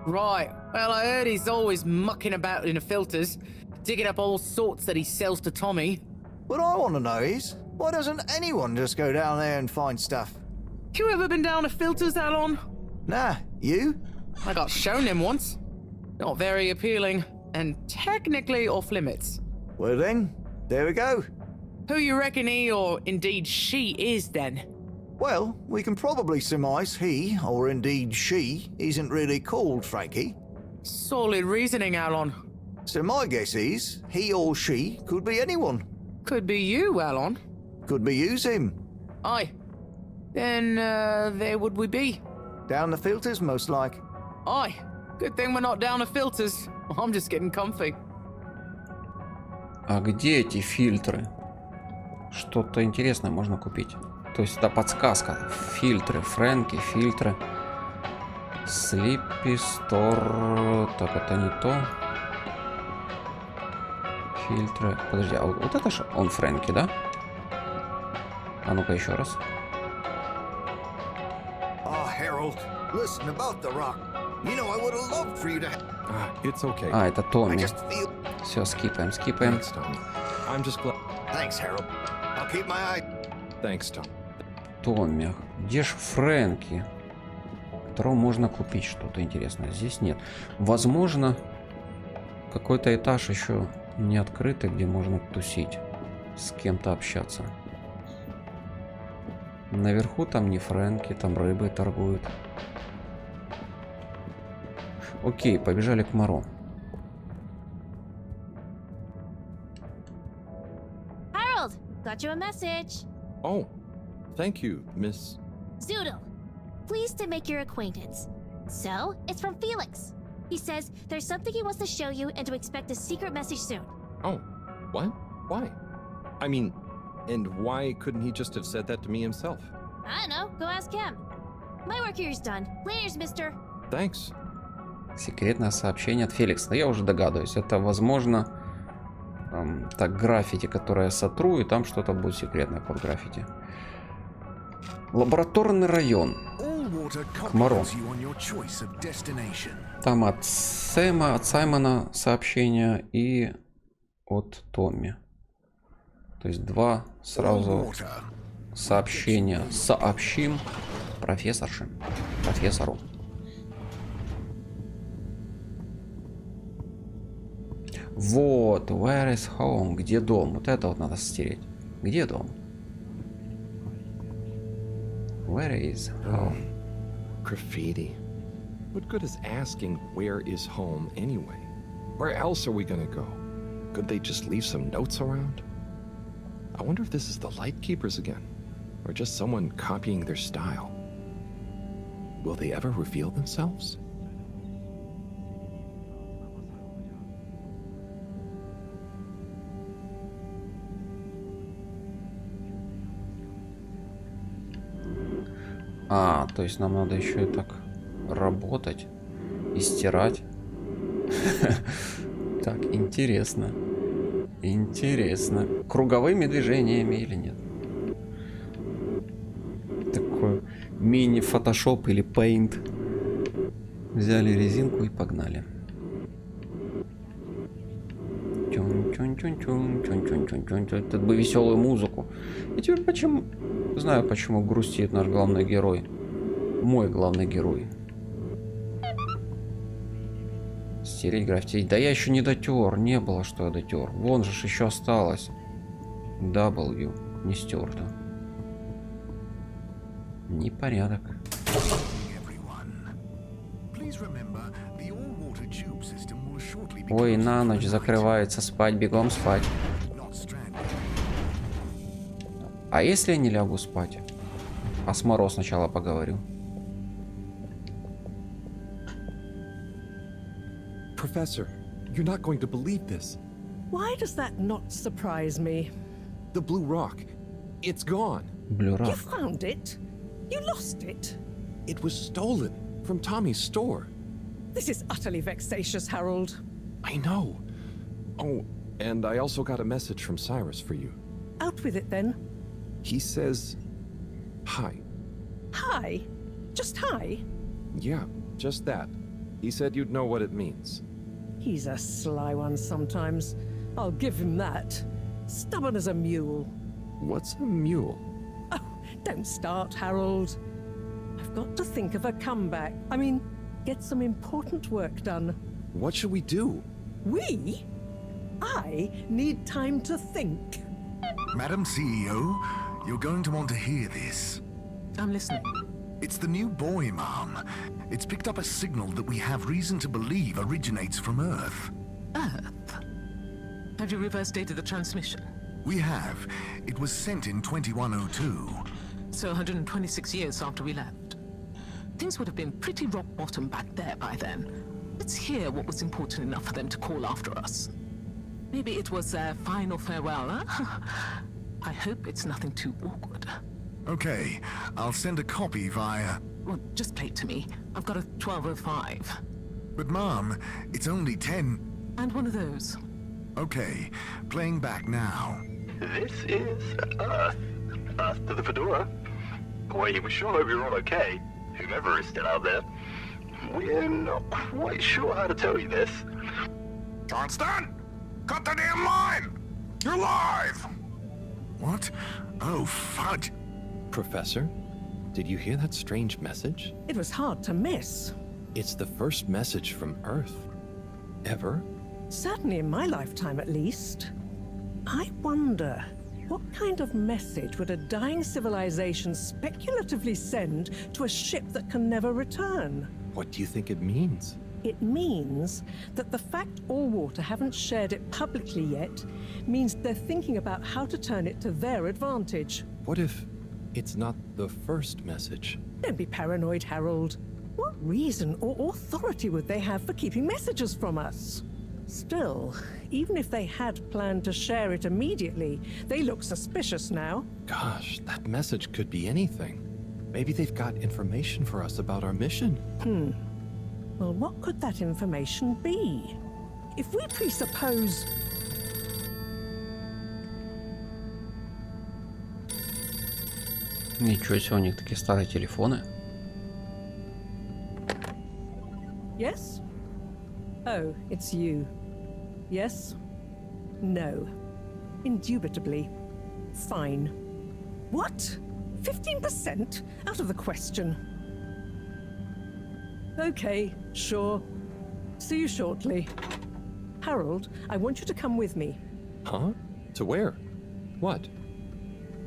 Right. Well, I heard he's always mucking about in the filters, digging up all sorts that he sells to Tommy. What I want to know is, why doesn't anyone just go down there and find stuff? You ever been down to filters, Alon? Nah, you? I got shown them once. Not very appealing, and technically off limits. Well then, there we go. Who you reckon he, or indeed she, is then? Well, we can probably surmise he, or indeed she, isn't really called Frankie. Solid reasoning, Alon. So my guess is, he or she could be anyone. Could be you, Alon. Could be you, Zim. Aye. Then, there would we be? Down the filters, most like. Aye. Good thing we're not down to filters. I'm just getting comfy. А где эти фильтры? Что-то интересное можно купить. То есть это подсказка. Фильтры, Фрэнки, фильтры. Слиппи, Стор. Так, это не то. Фильтры. Подожди, а вот это же он Фрэнки, да? А ну-ка еще раз. Oh, Harold, listen about the rock. You know, I would have loved for you to... It's okay. А, это Томми. feel... Все, скипаем, скипаем. Thanks, Tommy. I'm just glad... Thanks, Harold. I'll keep my eye... Thanks, Tom. Томми. Где ж Фрэнки? Которого можно купить что-то интересное. Здесь нет. Возможно, какой-то этаж еще не открытый, где можно тусить. С кем-то общаться. Наверху там не Фрэнки, там рыбой торгуют. Окей, побежали к Моро. Harold, got you a message. Oh, thank you, Miss... Zoodle, pleased to make your acquaintance. So, it's from Felix. He says there's something he wants to show you and to expect a secret message soon. Oh, what? Why? I mean, and why couldn't he just have said that to me himself? I don't know, go ask him. My work here's done. Laters, mister. Thanks. Секретное сообщение от Феликса. Я уже догадываюсь. Это, возможно, так, граффити, которое я сотру, и там что-то будет секретное под граффити. Лабораторный район. Кмаро. Там от Сэма, от Саймона сообщения и от Томми. То есть два сразу сообщения. Сообщим профессору. Вот, where is home? Где дом? Вот это вот надо стереть. Где дом? Where is home? Graffiti. What good is asking where is home anyway? Where else are we gonna go? Could they just leave some notes around? I wonder if this is the Lightkeepers again, or just someone copying their style. Will they ever reveal themselves? А, то есть нам надо еще и так работать и стирать. Так, интересно. Интересно. Круговыми движениями или нет? Такой мини-фотошоп или пейнт. Взяли резинку и погнали. Тут бы веселую музыку. И теперь почему... Знаю, почему грустит наш главный герой. Мой главный герой. Стереть граффити. Да я еще не дотер. Не было, что я дотер. Вон же еще осталось. W. Не стерто. Непорядок. Ой, на ночь закрывается. Спать, бегом спать. А если я не лягу спать? А с Моро сначала поговорю. Professor, you're not going to believe this. Why does that not surprise me? The blue rock. It's gone. Blue rock. You found it? You lost it? It was stolen from Tommy's store. This is utterly vexatious, Harold. I know. Oh, and I also got a message from Cyrus for you. Out with it then. He says, hi. Hi? Just hi? Yeah, just that. He said you'd know what it means. He's a sly one sometimes. I'll give him that. Stubborn as a mule. What's a mule? Oh, don't start, Harold. I've got to think of a comeback. I mean, get some important work done. What should we do? We? I need time to think. Madam CEO, you're going to want to hear this. I'm listening. It's the new buoy, Mom. It's picked up a signal that we have reason to believe originates from Earth. Earth? Have you reverse dated the transmission? We have. It was sent in 2102. So 126 years after we left. Things would have been pretty rock bottom back there by then. Let's hear what was important enough for them to call after us. Maybe it was their final farewell, huh? I hope it's nothing too awkward. Okay, I'll send a copy via... Well, just play it to me. I've got a 1205. But Mom, it's only 10... And one of those. Okay, playing back now. This is Earth. Earth to the Fedora. Boy, we sure hope you're all okay, whomever is still out there. We're not quite sure how to tell you this. Johnston! Cut the damn line! You're live! What? Oh, fudge. Professor, did you hear that strange message? It was hard to miss. It's the first message from Earth. Ever? Certainly in my lifetime, at least. I wonder, what kind of message would a dying civilization speculatively send to a ship that can never return? What do you think it means? It means that the fact Allwater haven't shared it publicly yet means they're thinking about how to turn it to their advantage. What if it's not the first message? Don't be paranoid, Harold. What reason or authority would they have for keeping messages from us? Still, even if they had planned to share it immediately, they look suspicious now. Gosh, that message could be anything. Maybe they've got information for us about our mission. Well, what could that information be? If we presuppose... Ничего себе, у них такие старые телефоны. Yes? Oh, it's you. Yes? No. Indubitably. Fine. What? 15%? Out of the question. Okay, sure. See you shortly. Harold, I want you to come with me. Huh? To where? What?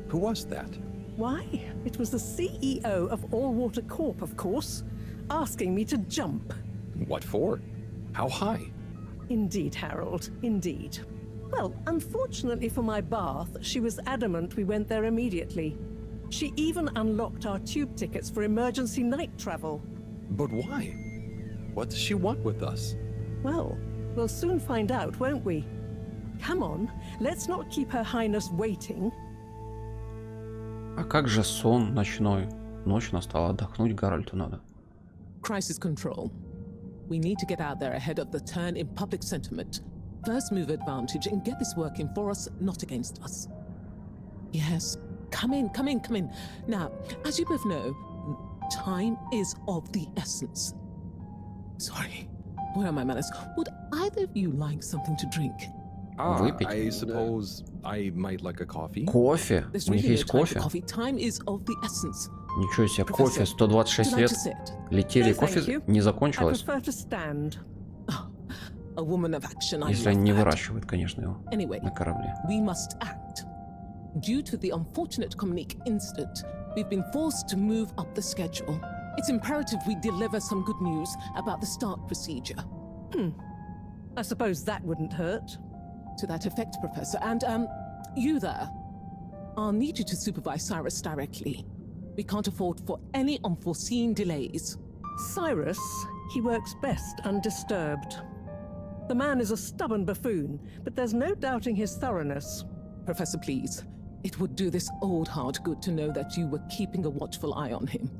Who was that? Why? It was the CEO of All Water Corp, of course, asking me to jump. What for? How high? Indeed, Harold, indeed. Well, unfortunately for my bath, she was adamant we went there immediately. She even unlocked our tube tickets for emergency night travel. But why? What does she want with us? Well, we'll soon find out, won't we? Come on, let's not keep Her Highness waiting. А как же сон ночной? Ночь настала, отдохнуть Гарольду надо. Crisis control. We need to get out there ahead of the turn in public sentiment. First move advantage and get this working for us, not against us. Yes, come in, come in, come in. Now, as you both know, time is of the essence. Sorry, where are my manners? Would either of you like something to drink? Выпить? I suppose I might like a coffee. Кофе? There's У них really no есть time for кофе? coffee. Time is of the essence. Ничего себе, кофе, Professor, 126 would you like лет. to sit? Летели, No, кофе thank you. не I закончилось. prefer to stand. A woman of action, I Если love они не that. выращивают, конечно, его Anyway, на корабле. we must act. Due to the unfortunate Communique incident, we've been forced to move up the schedule. It's imperative we deliver some good news about the start procedure. I suppose that wouldn't hurt. To that effect, Professor. And, you there. I'll need you to supervise Cyrus directly. We can't afford for any unforeseen delays. Cyrus, he works best undisturbed. The man is a stubborn buffoon, but there's no doubting his thoroughness. Professor, please. It would do this old heart good to know that you were keeping a watchful eye on him.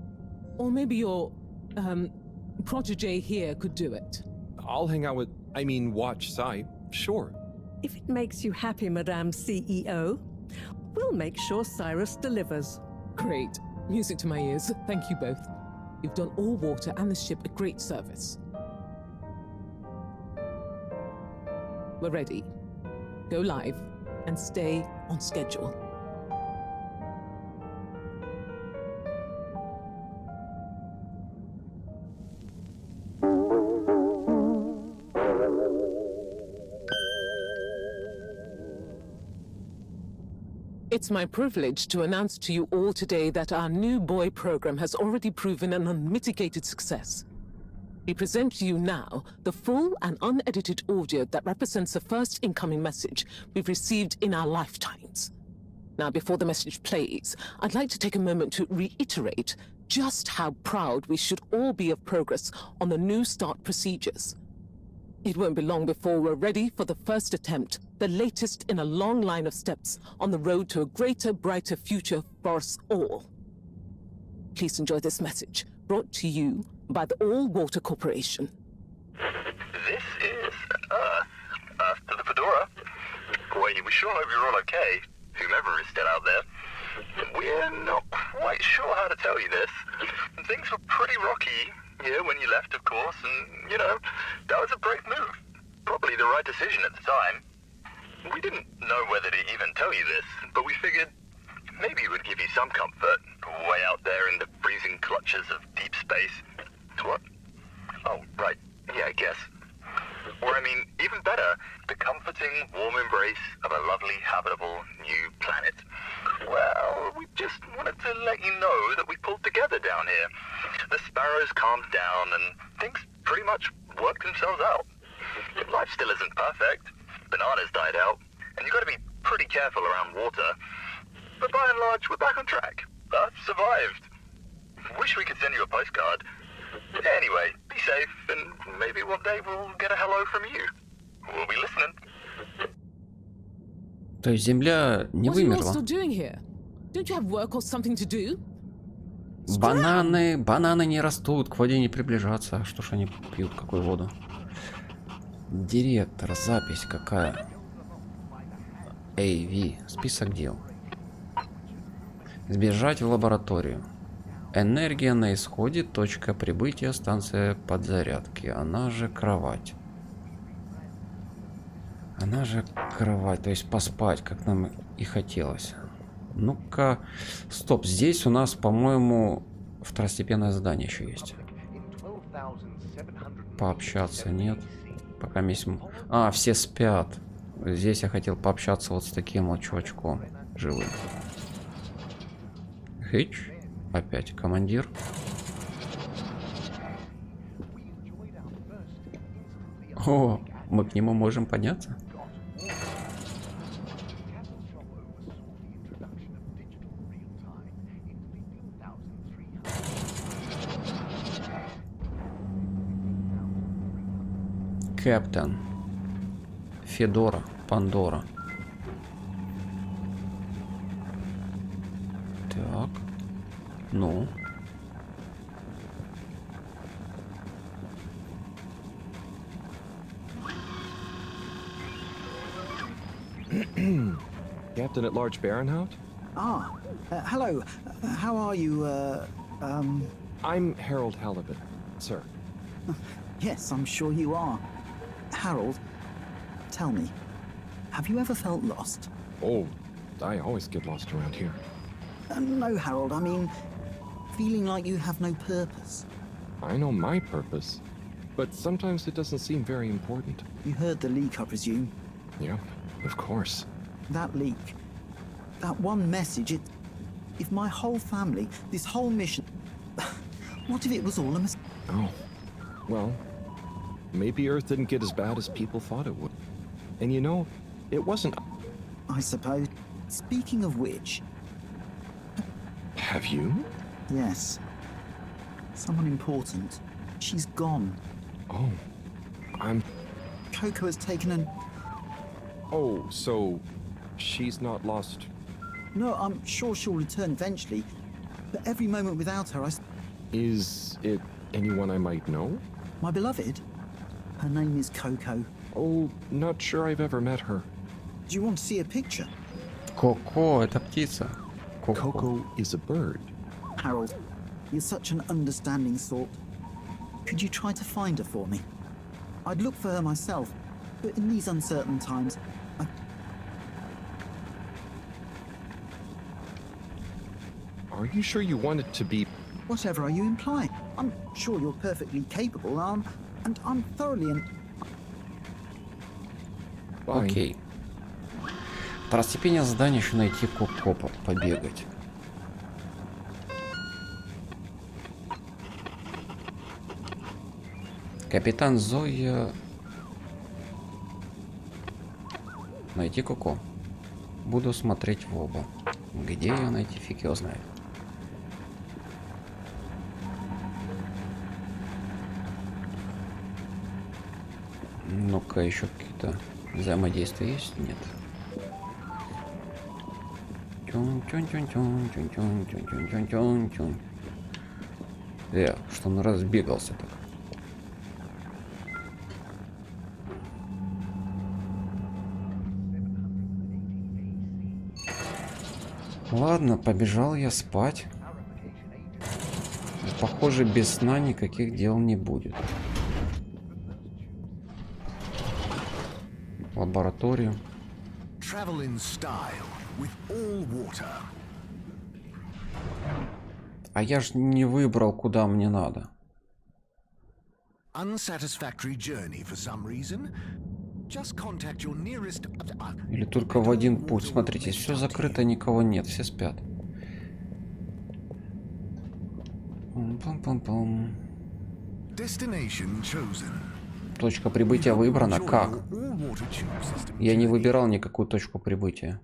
Or maybe your, protege here could do it. I'll hang out with, watch Sai, sure. If it makes you happy, Madame CEO, we'll make sure Cyrus delivers. Great. Music to my ears. Thank you both. You've done All Water and the ship a great service. We're ready. Go live and stay on schedule. It's my privilege to announce to you all today that our new boy program has already proven an unmitigated success. We present to you now the full and unedited audio that represents the first incoming message we've received in our lifetimes. Now, before the message plays, I'd like to take a moment to reiterate just how proud we should all be of progress on the new start procedures. It won't be long before we're ready for the first attempt, the latest in a long line of steps on the road to a greater, brighter future for us all. Please enjoy this message, brought to you by the All Water Corporation. This is Earth to the Fedora. We sure hope you're all okay, whomever is still out there. We're not quite sure how to tell you this. Things were pretty rocky here when you left, of course, and, that was a brave move. Probably the right decision at the time. We didn't know whether to even tell you this, but we figured maybe it would give you some comfort, way out there in the freezing clutches of deep space. What? Oh, right. Yeah, I guess. Or, even better, the comforting, warm embrace of a lovely, habitable, new planet. Well, we just wanted to let you know that we pulled together down here. The sparrows calmed down and things pretty much worked themselves out. Life still isn't perfect. Bananas died out, and you've got to be pretty careful around water. But by and large, we're back on track. Earth survived. Wish we could send you a postcard. Anyway, be safe, and maybe one day we'll get a hello from you. We'll be listening. То есть Земля не What are you all вымерла? still doing here? Don't you have work or something to do? Бананы не растут, к воде не приближаться. Что ж они пьют, какую воду? Директор, запись какая? AV, список дел. Сбежать в лабораторию. Энергия на исходе, точка прибытия, станция подзарядки. Она же кровать. Она же кровать, то есть поспать, как нам и хотелось. Ну-ка, стоп, здесь у нас, по-моему, второстепенное задание еще есть. Пообщаться, нет. Пока месяц... А, все спят. Здесь я хотел пообщаться вот с таким вот чувачком живым. Хич. Опять командир. О, мы к нему можем подняться? Капитан. Федора. Пандора. Так. Ну. Captain at Large Baronhout? Ah, hello. How are you, I'm Harold Halibut, sir. Yes, I'm sure you are. Harold, tell me, have you ever felt lost? Oh, I always get lost around here. No, Harold, I mean, feeling like you have no purpose. I know my purpose, but sometimes it doesn't seem very important. You heard the leak, I presume? Yeah, of course. That leak, that one message, if my whole family, this whole mission, what if it was all a mistake? Oh, well, maybe Earth didn't get as bad as people thought it would. And you know, it wasn't... I suppose. Speaking of which... Have you? Yes. Someone important. She's gone. Oh, I'm... Coco has taken an... Oh, so she's not lost? No, I'm sure she'll return eventually. But every moment without her, Is it anyone I might know? My beloved? Her name is Coco. Oh, not sure I've ever met her. Do you want to see a picture? Коко, это птица. Coco is a bird. Harold, you're such an understanding sort. Could you try to find her for me? I'd look for her myself, but in these uncertain times, Are you sure you want it to be... Whatever are you implying? I'm sure you're perfectly capable, and I'm thoroughly... Окей. Второстепенное задание еще найти Коко, побегать. Капитан Зоя. Найти Коко. Буду смотреть в оба. Где ее найти, фиг его знает. Ну-ка, еще какие-то взаимодействия есть? Нет. Что он разбегался так. Ладно, побежал я спать. Похоже, без сна никаких дел не будет. Лабораторию. А я ж не выбрал, куда мне надо. Или только в один путь. Смотрите, все закрыто, никого нет, все спят. Пам-пам-пам. Точка прибытия выбрана. Как? Я не выбирал никакую точку прибытия.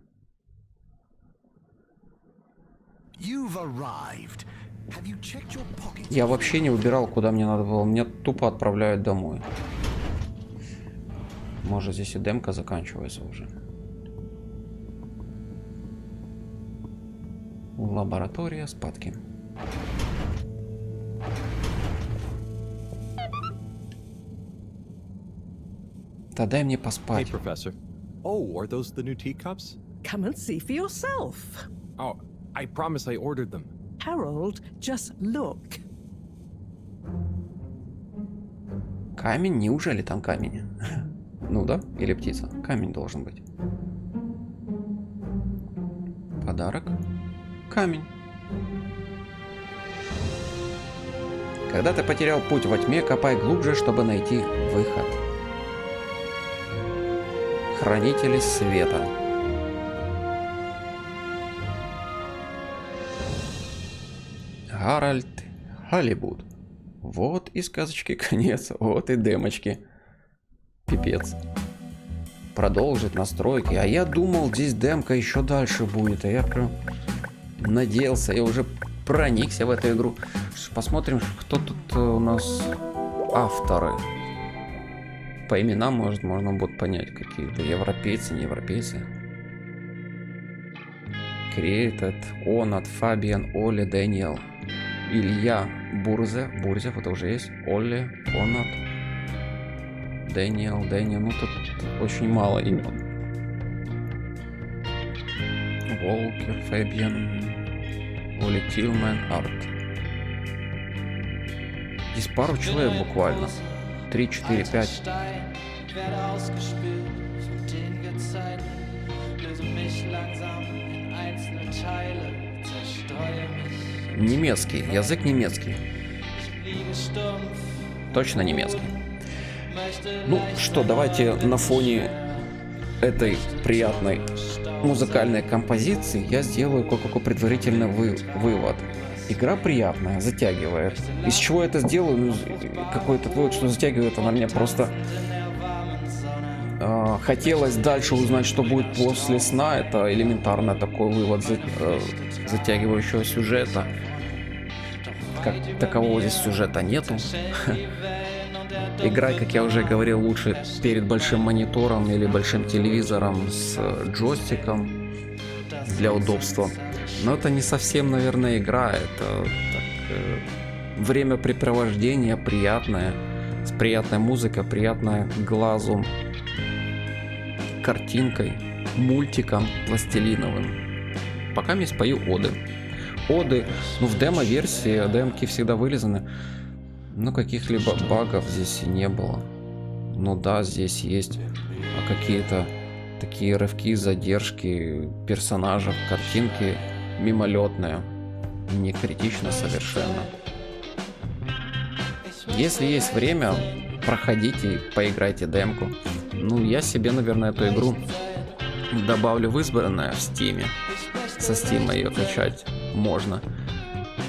Я вообще не выбирал, куда мне надо было. Меня тупо отправляют домой. Может, здесь и демка заканчивается уже. Лаборатория спадки. Да дай мне поспать. Hey, Professor. Oh, are those the new teacups? Come and see for yourself. Oh, I promise I ordered them. Harold, just look. Камень? Неужели там камень? Ну да, или птица? Камень должен быть. Подарок. Камень. Когда ты потерял путь во тьме, копай глубже, чтобы найти выход. Хранители света. Гарольд Халибут. Вот и сказочки конец, вот и демочки. Пипец. Продолжить настройки. А я думал, здесь демка еще дальше будет. А я прям надеялся, я уже проникся в эту игру. Посмотрим, кто тут у нас авторы. По именам, может, можно будет понять, какие-то европейцы, не европейцы. Created, Онат, Фабиан, Оли, Дэниел, Илья, Бурзев, это уже есть, Оли, Онат, Дэниел, ну тут очень мало имен. Волкер, Фабиан, Оли, Тилмен, Арт. Здесь пару человек буквально. 3, 4, 5. Немецкий, язык немецкий. Точно немецкий. Ну что, давайте на фоне этой приятной музыкальной композиции я сделаю кое-какой предварительный вывод. Игра приятная, затягивает. Из чего я это сделаю? Ну, какой-то вывод, что затягивает она меня просто... хотелось дальше узнать, что будет после сна. Это элементарно такой вывод затягивающего сюжета. Как такового здесь сюжета нету. Играй, как я уже говорил, лучше перед большим монитором или большим телевизором с джойстиком для удобства. Но это не совсем, наверное, игра. Это времяпрепровождение приятное, с приятной музыкой, приятной глазу картинкой, мультиком пластилиновым. Пока я спою оды. Оды, ну в демо-версии демки всегда вылезаны. Но каких-либо багов здесь не было. Ну да, здесь есть какие-то такие рывки, задержки персонажев, картинки мимолетные, не критично совершенно. Если есть время, проходите, поиграйте демку. Ну, я себе, наверное, эту игру добавлю в избранное в Стиме. Со Стима ее качать можно.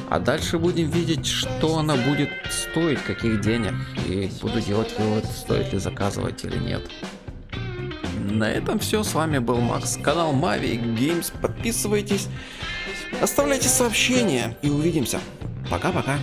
А дальше будем видеть, что она будет стоить, каких денег. И буду делать вывод, стоит ли заказывать или нет. На этом все. С вами был Макс. Канал Mavi Games. Подписывайтесь. Оставляйте сообщения. И увидимся. Пока-пока.